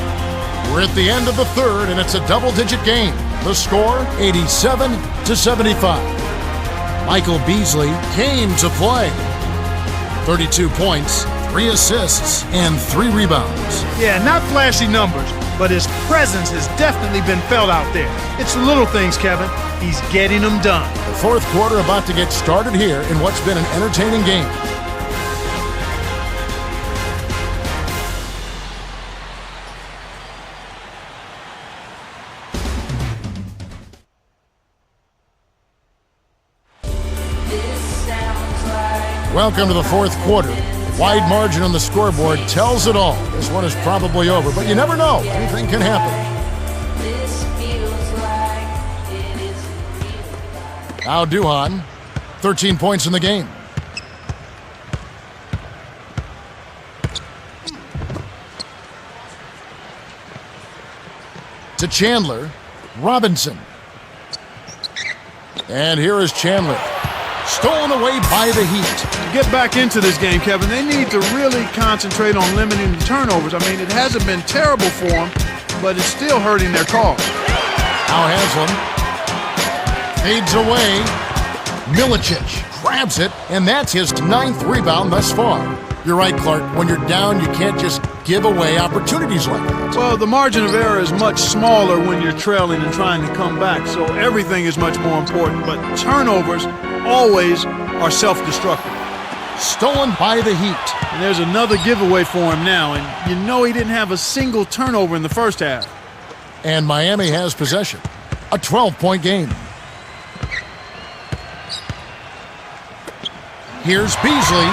We're at the end of the third, and it's a double-digit game. The score, 87-75. Michael Beasley came to play. 32 points, 3 assists, and 3 rebounds. Yeah, not flashy numbers, but his presence has definitely been felt out there. It's the little things, Kevin. He's getting them done. The fourth quarter about to get started here in what's been an entertaining game. Welcome to the fourth quarter. Wide margin on the scoreboard tells it all. This one is probably over, but you never know. Anything can happen. Now Duhan, 13 points in the game. To Chandler, Robinson. And here is Chandler. Stolen away by the Heat. Get back into this game, Kevin. They need to really concentrate on limiting the turnovers. I mean, it hasn't been terrible for them, but it's still hurting their cause. Now Haslam fades away. Milicic grabs it, and that's his 9th rebound thus far. You're right, Clark. When you're down, you can't just give away opportunities like that. Well, the margin of error is much smaller when you're trailing and trying to come back, so everything is much more important. But turnovers always are self-destructive. Stolen by the Heat. And there's another giveaway for him now, and you know he didn't have a single turnover in the first half. And Miami has possession. A 12-point game. Here's Beasley.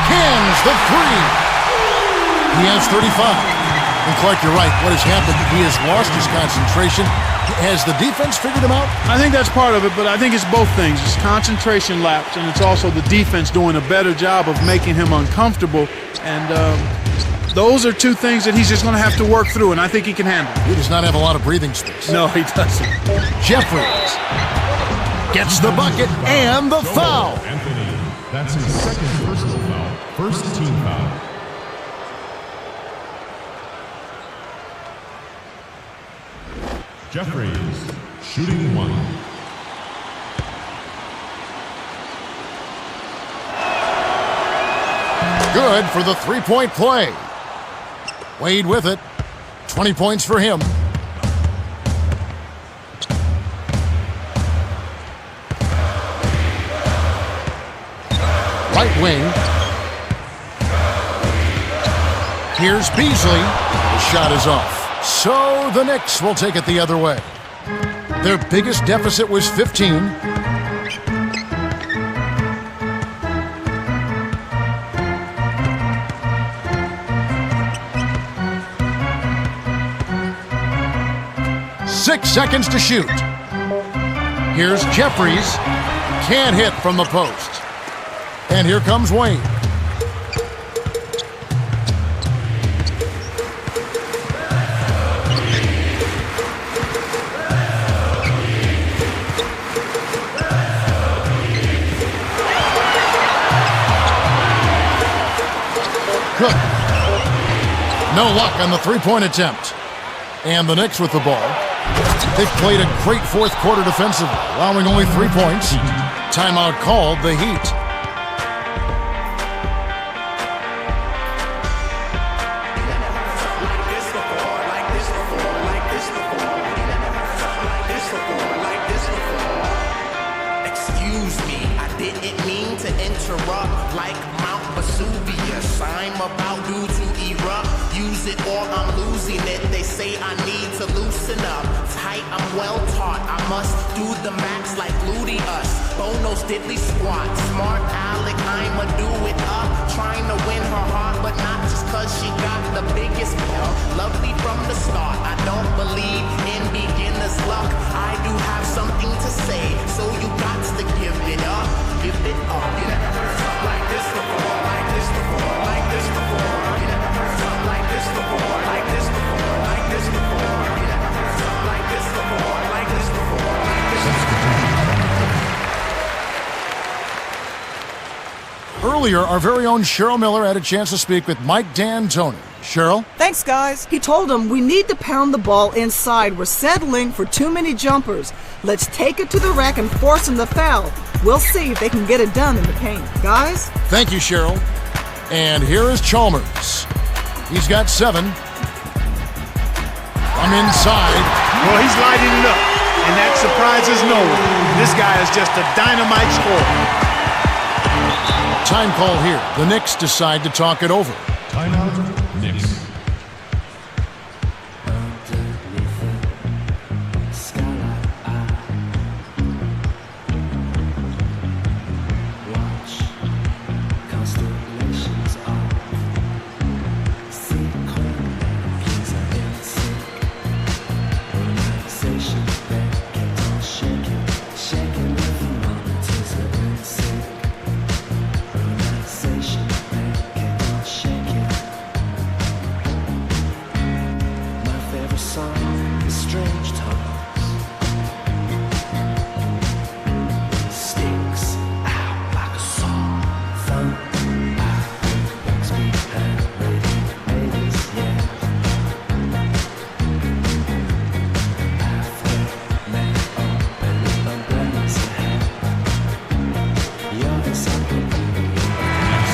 Cans the three. He has 35. And Clark, you're right. What has happened? He has lost his concentration. Has the defense figured him out? I think that's part of it, but I think it's both things. It's concentration lapse, and it's also the defense doing a better job of making him uncomfortable. And those are two things that he's just going to have to work through, and I think he can handle. He does not have a lot of breathing space. No, he doesn't. Jeffries gets the bucket and the foul. Anthony, that's his second personal foul. First team foul. Jeffries, shooting one. Good for the three-point play. Wade with it. 20 points for him. Right wing. Here's Beasley. The shot is off. So the Knicks will take it the other way. Their biggest deficit was 15. Six seconds to shoot. Here's Jeffries. Can't hit from the post. And here comes Wayne. Cook. No luck on the three-point attempt. And the Knicks with the ball. They've played a great fourth quarter defensively, allowing only 3 points. Timeout called, the Heat. Excuse me, I didn't mean to interrupt like Mount Vesuvius. I'm about due to erupt. Use it or I'm losing it. They say I need to loosen up. Tight, I'm well taught. I must do the max like Gluteus. Bono's diddly squat. Smart Alec, I'ma do it up. Trying to win her heart, but not just cause she got the biggest belt. Lovely from the start. I don't believe in beginner's luck. I do have something to say, so you got to give it up. Give it up. You never heard something like this before. Like this before. Like this before. You never heard something like this before. Like this before. Like this before. You never heard something like this before. Earlier, our very own Cheryl Miller had a chance to speak with Mike D'Antoni. Cheryl? Thanks, guys. He told them we need to pound the ball inside. We're settling for too many jumpers. Let's take it to the rack and force them to foul. We'll see if they can get it done in the paint. Guys? Thank you, Cheryl. And here is Chalmers. He's got 7. From inside. Well, he's lighting it up, and that surprises no one. This guy is just a dynamite scorer. Time call here. The Knicks decide to talk it over. Timeout, Knicks.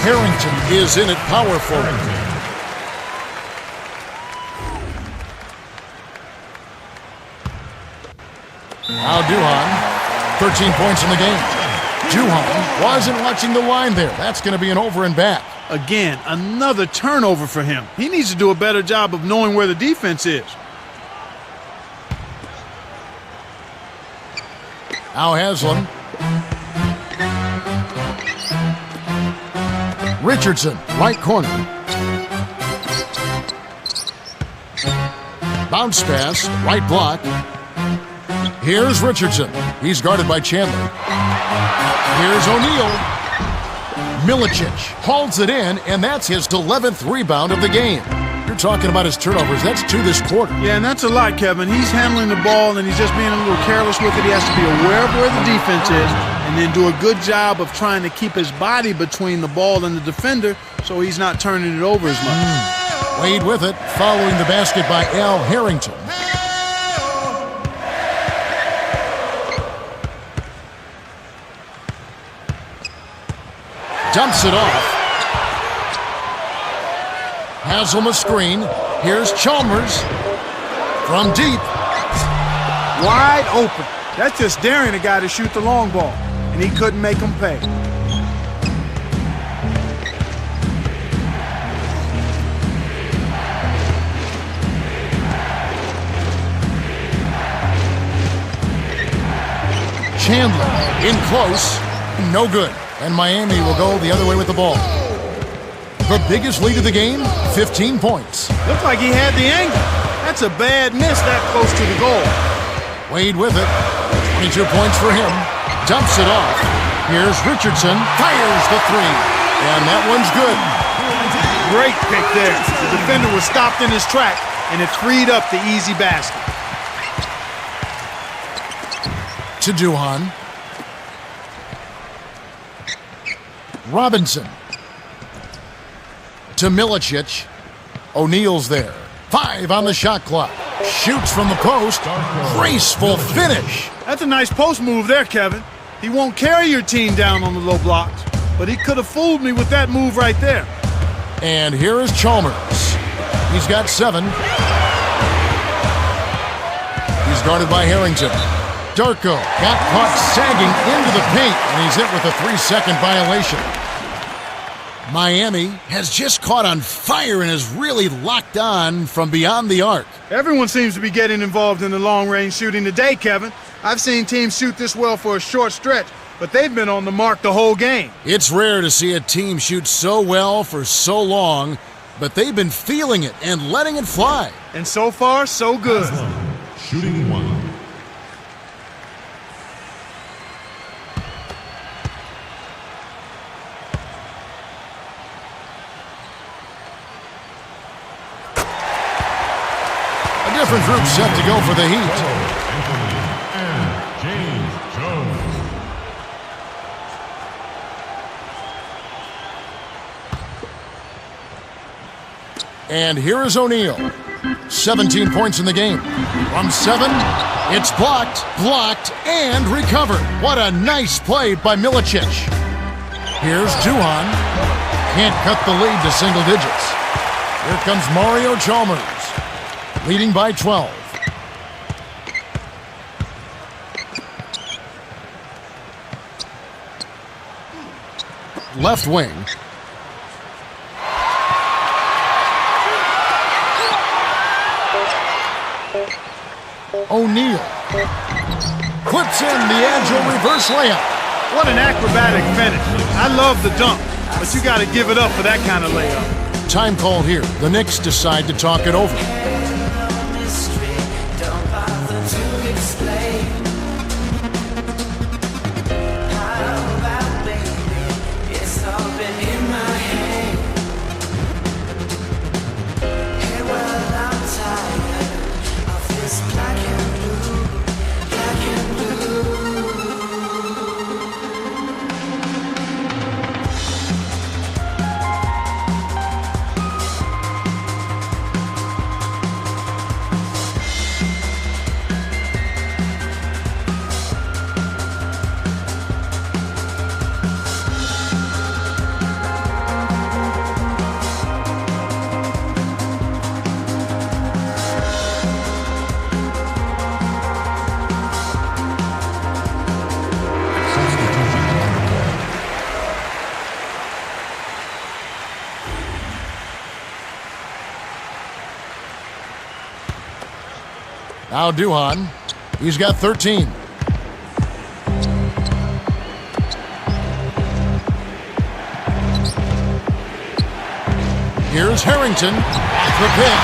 Harrington is in at power forward. Now Duhan, 13 points in the game. Duhan wasn't watching the line there. That's going to be an over and back. Again, another turnover for him. He needs to do a better job of knowing where the defense is. Now Haslam. Richardson, right corner. Bounce pass, right block. Here's Richardson. He's guarded by Chandler. Here's O'Neal. Milicic hauls it in, and that's his 11th rebound of the game. You're talking about his turnovers. That's 2 this quarter. Yeah, and that's a lot, Kevin. He's handling the ball, and he's just being a little careless with it. He has to be aware of where the defense is and then do a good job of trying to keep his body between the ball and the defender so he's not turning it over as much. Wade with it, following the basket by Al Harrington. Dumps it off. Haslam a screen. Here's Chalmers from deep. Wide open. That's just daring a guy to shoot the long ball, and he couldn't make him pay. Chandler in close. No good. And Miami will go the other way with the ball. The biggest lead of the game, 15 points. Looked like he had the angle. That's a bad miss that close to the goal. Wade with it. 22 points for him. Dumps it off. Here's Richardson. Fires the 3. And that one's good. Great pick there. The defender was stopped in his track, and it freed up the easy basket. To Duhan. Robinson. To Milicic. O'Neal's there. 5 on the shot clock. Shoots from the post. Graceful finish. That's a nice post move there, Kevin. He won't carry your team down on the low blocks, but he could have fooled me with that move right there. And here is Chalmers. He's got 7. He's guarded by Harrington. Darko got caught sagging into the paint, and he's hit with a 3-second violation. Miami has just caught on fire and is really locked on from beyond the arc. Everyone seems to be getting involved in the long-range shooting today, Kevin. I've seen teams shoot this well for a short stretch, but they've been on the mark the whole game. It's rare to see a team shoot so well for so long, but they've been feeling it and letting it fly. And so far, so good. Shooting 1. Different group set to go for the Heat. Anthony and James Jones. And here is O'Neal. 17 points in the game. From 7, it's blocked, and recovered. What a nice play by Milicic. Here's Duhan. Can't cut the lead to single digits. Here comes Mario Chalmers, leading by 12. Left wing. O'Neal puts in the agile reverse layup. What an acrobatic finish. I love the dunk, but you got to give it up for that kind of layup. Time call here. The Knicks decide to talk it over. Now Duhan. He's got 13. Here's Harrington. The pick.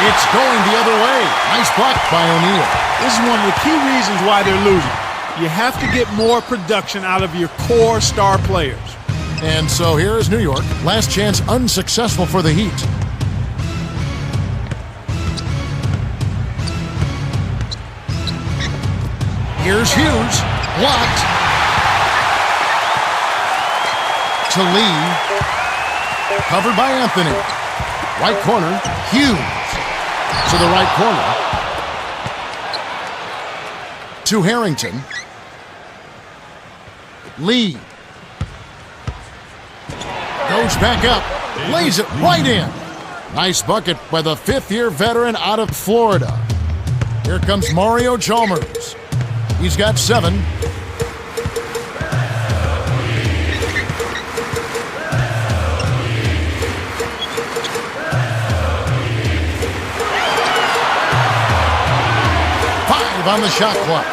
It's going the other way. Nice block by O'Neal. This is one of the key reasons why they're losing. You have to get more production out of your core star players. And so here is New York. Last chance unsuccessful for the Heat. Here's Hughes, blocked. To Lee, covered by Anthony. Right corner, Hughes. To the right corner. To Harrington. Lee. Goes back up, lays it right in. Nice bucket by the fifth-year veteran out of Florida. Here comes Mario Chalmers. He's got 7. On the shot clock.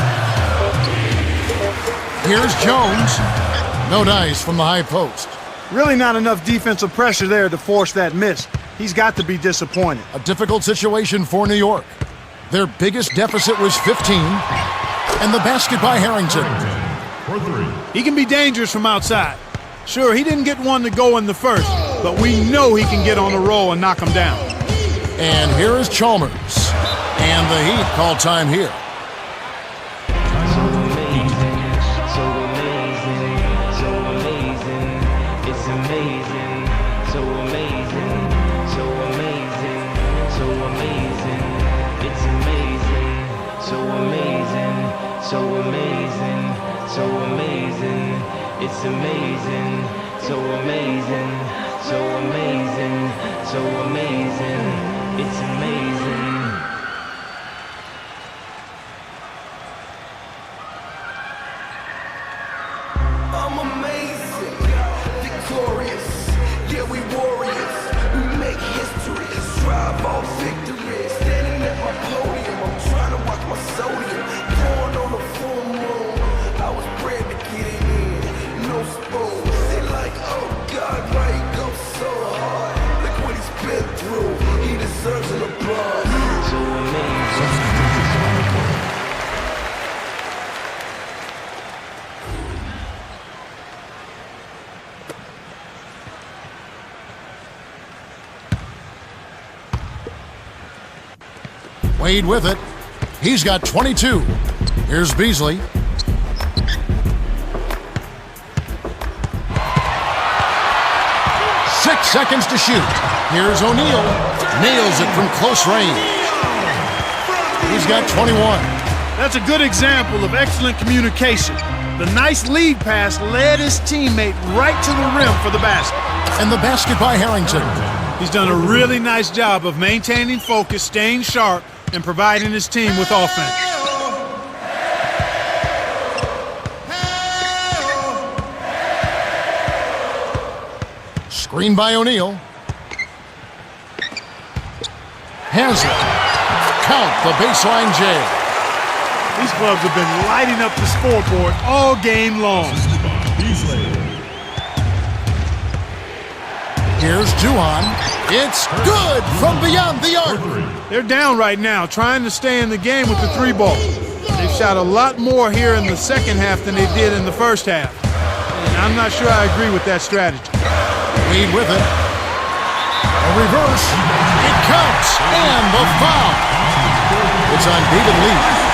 Here's Jones. No dice from the high post. Really not enough defensive pressure there to force that miss. He's got to be disappointed. A difficult situation for New York. Their biggest deficit was 15. And the basket by Harrington. For 3. He can be dangerous from outside. Sure, he didn't get one to go in the first, but we know he can get on a roll and knock him down. And here is Chalmers. And the Heat call time here. It's amazing, so amazing, so amazing, so amazing, it's amazing. I'm amazing, victorious, yeah we warriors, we make history, strive all victory, standing at my podium, I'm trying to watch my sodium, born on a full moon, I was bred to get it in, no spoon, they like, oh God, why he goes so hard, look what he's been through, he deserves an applause, so amazing. Wade with it. He's got 22. Here's Beasley. Six seconds to shoot. Here's O'Neal. Nails it from close range. He's got 21. That's a good example of excellent communication. The nice lead pass led his teammate right to the rim for the basket. And the basket by Harrington. He's done a really nice job of maintaining focus, staying sharp, and providing his team with offense. Screen by O'Neal. Has it. Count the baseline J. These clubs have been lighting up the scoreboard all game long. Here's Duhan. It's good from beyond the arc. They're down right now, trying to stay in the game with the 3-ball. They've shot a lot more here in the second half than they did in the first half. And I'm not sure I agree with that strategy. Lead with it. A reverse. It counts. And the foul. It's on David Lee.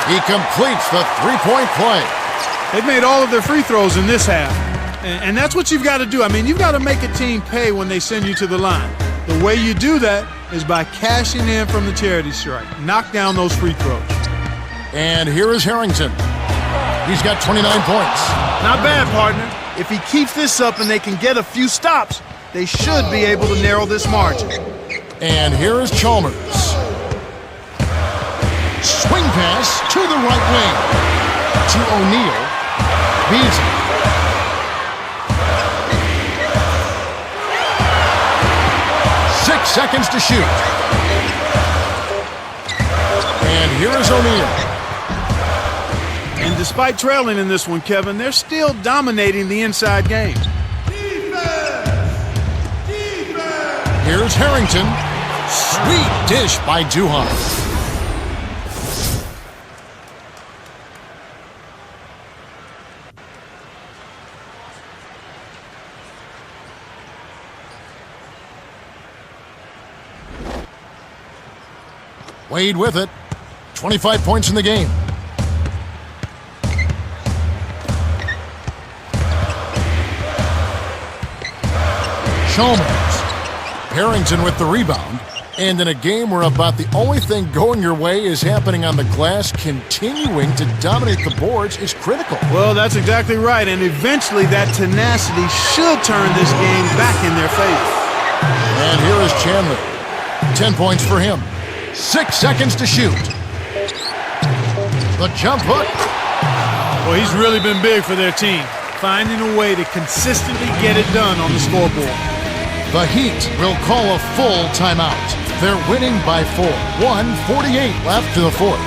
He completes the three-point play. They've made all of their free throws in this half. And that's what you've got to do. I mean, you've got to make a team pay when they send you to the line. The way you do that is by cashing in from the charity strike. Knock down those free throws. And here is Harrington. He's got 29 points. Not bad, partner. If he keeps this up and they can get a few stops, they should be able to narrow this margin. And here is Chalmers. Swing pass to the right wing. To O'Neal. Beasley. 6 seconds to shoot. And here is O'Neal. And despite trailing in this one, Kevin, they're still dominating the inside game. Here's Harrington. Sweet dish by Duhan. Wade with it. 25 points in the game. Chalmers. Harrington with the rebound. And in a game where about the only thing going your way is happening on the glass, continuing to dominate the boards is critical. Well, that's exactly right. And eventually that tenacity should turn this game back in their favor. And here is Chandler. 10 points for him. 6 seconds to shoot. The jump hook. Well, he's really been big for their team, finding a way to consistently get it done on the scoreboard. The Heat will call a full timeout. They're winning by 4. 1:48 left to the fourth.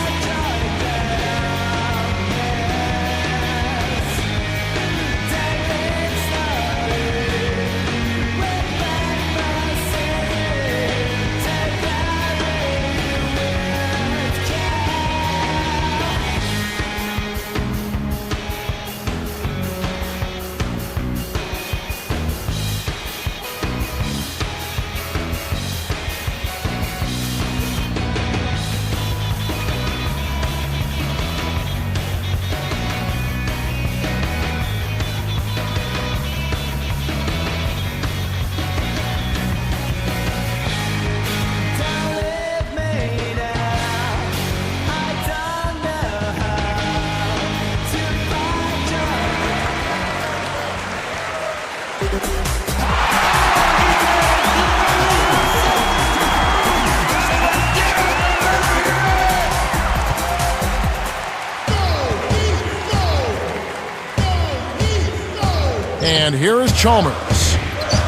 And here is Chalmers.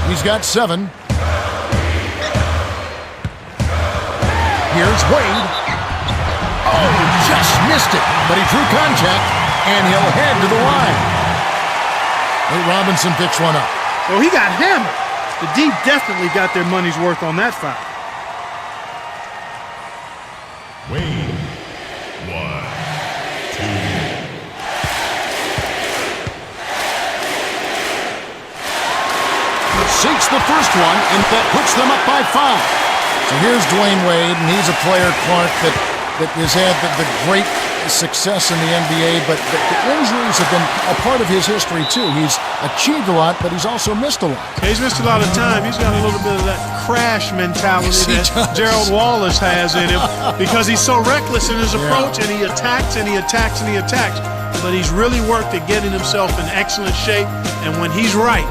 He's got 7. Here's Wade. Oh, just missed it. But he drew contact, and he'll head to the line. Nate Robinson picks one up. Oh, he got hammered. The D definitely got their money's worth on that foul. Wade. 1, 2. sinks the first one, and that puts them up by 5. So here's Dwayne Wade, and he's a player, Clark, that has had the great success in the NBA, but the injuries have been a part of his history, too. He's achieved a lot, but he's also missed a lot. He's missed a lot of time. He's got a little bit of that crash mentality that Gerald Wallace has in him because he's so reckless in his approach, and he attacks and he attacks and he attacks. But he's really worked at getting himself in excellent shape, and when he's right,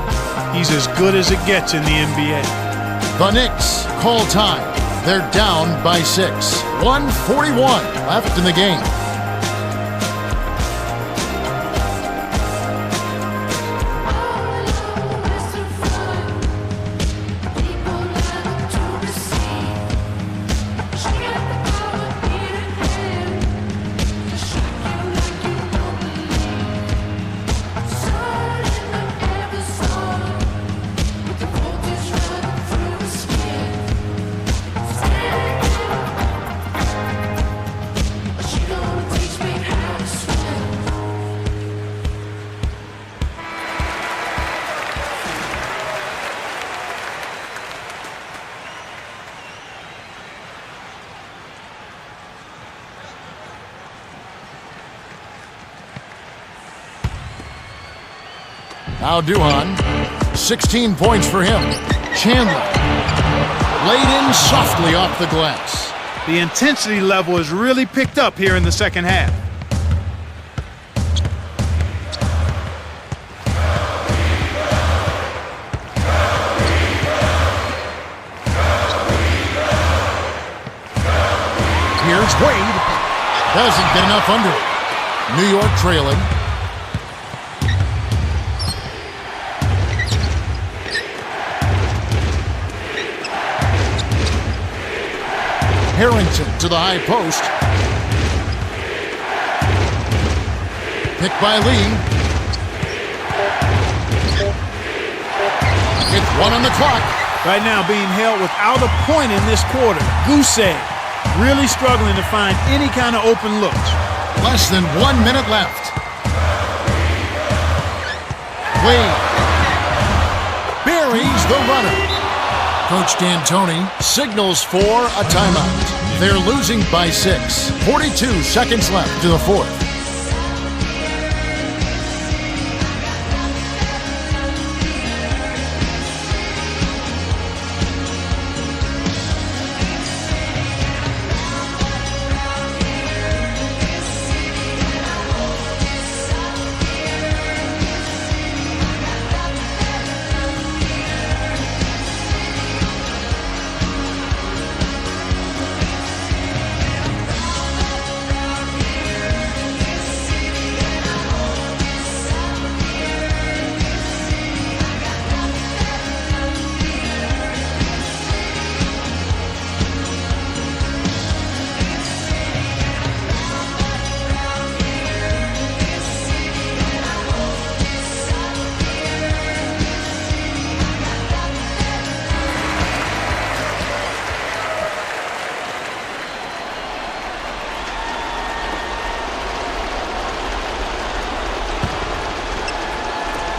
he's as good as it gets in the NBA. The Knicks call time. They're down by 6. 1:41 left in the game. Now Duhan, 16 points for him. Chandler, laid in softly off the glass. The intensity level has really picked up here in the second half. Here's Wade. Doesn't get enough under it. New York trailing. Harrington to the high post. Picked by Lee. With 1 on the clock. Right now being held without a point in this quarter. Goose egg. Really struggling to find any kind of open looks. Less than 1 minute left. Wade buries the runner. Coach D'Antoni signals for a timeout. They're losing by 6. 42 seconds left to the fourth.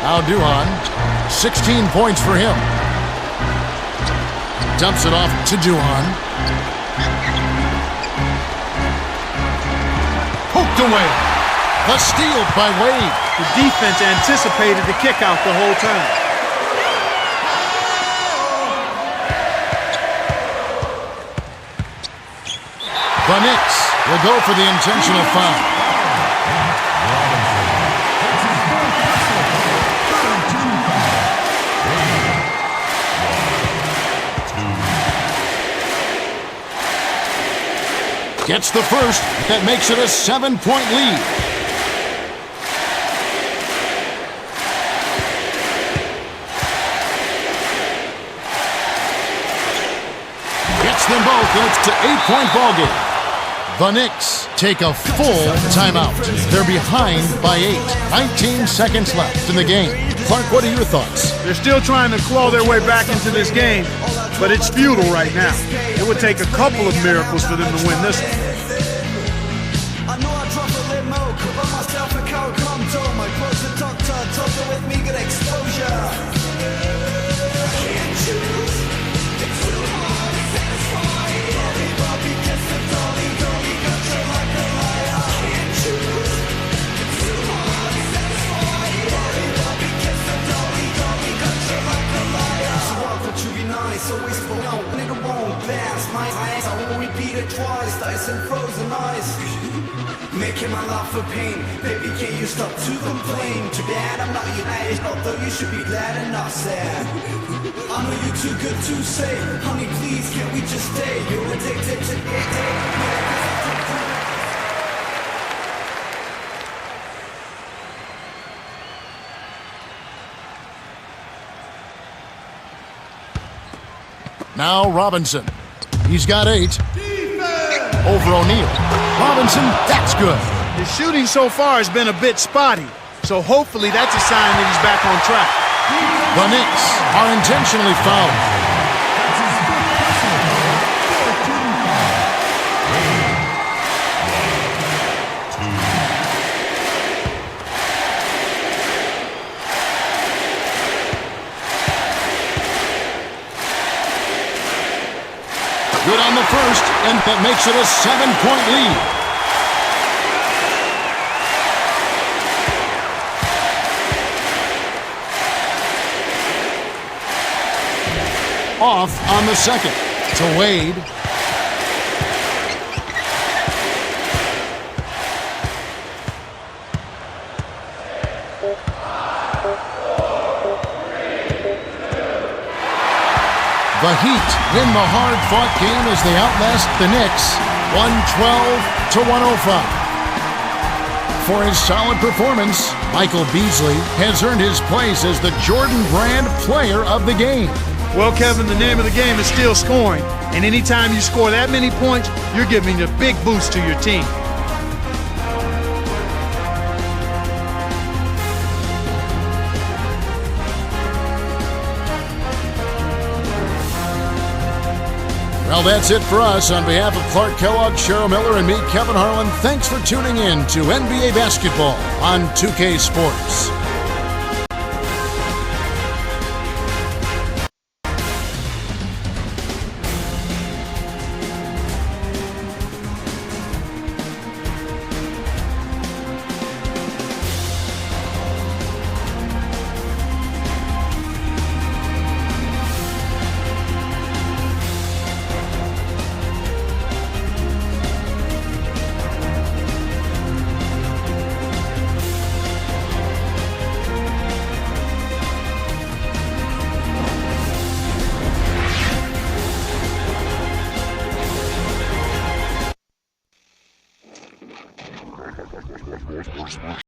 Now Duhan, 16 points for him. Dumps it off to Duhan. Poked away. The steal by Wade. The defense anticipated the kick out the whole time. The Knicks will go for the intentional foul. Gets the first. That makes it a 7-point lead. Gets them both, and it's to 8-point ballgame. The Knicks take a full timeout. They're behind by 8. 19 seconds left in the game. Clark, what are your thoughts? They're still trying to claw their way back into this game, but it's futile right now. It would take a couple of miracles for them to win this one. I know I drop a limo, cover myself a coat, come to my closer doctor, with me, get exposure. ice and frozen ice. Making my life a pain. Baby, can you stop to complain? Too bad I'm not united, although you should be glad and not sad. I know you're too good to say. Honey, please, can't we just stay? You're addicted to it. Now Robinson. He's got 8. Over O'Neal. Robinson, that's good. His shooting so far has been a bit spotty, so hopefully that's a sign that he's back on track. The Knicks are intentionally fouled. Good on the first, and that makes it a 7-point lead. Off on the second to Wade. The Heat win the hard-fought game as they outlast the Knicks, 112-105. For his solid performance, Michael Beasley has earned his place as the Jordan Brand Player of the Game. Well, Kevin, the name of the game is still scoring, and anytime you score that many points, you're giving a big boost to your team. Well, that's it for us. On behalf of Clark Kellogg, Cheryl Miller, and me, Kevin Harlan, thanks for tuning in to NBA Basketball on 2K Sports.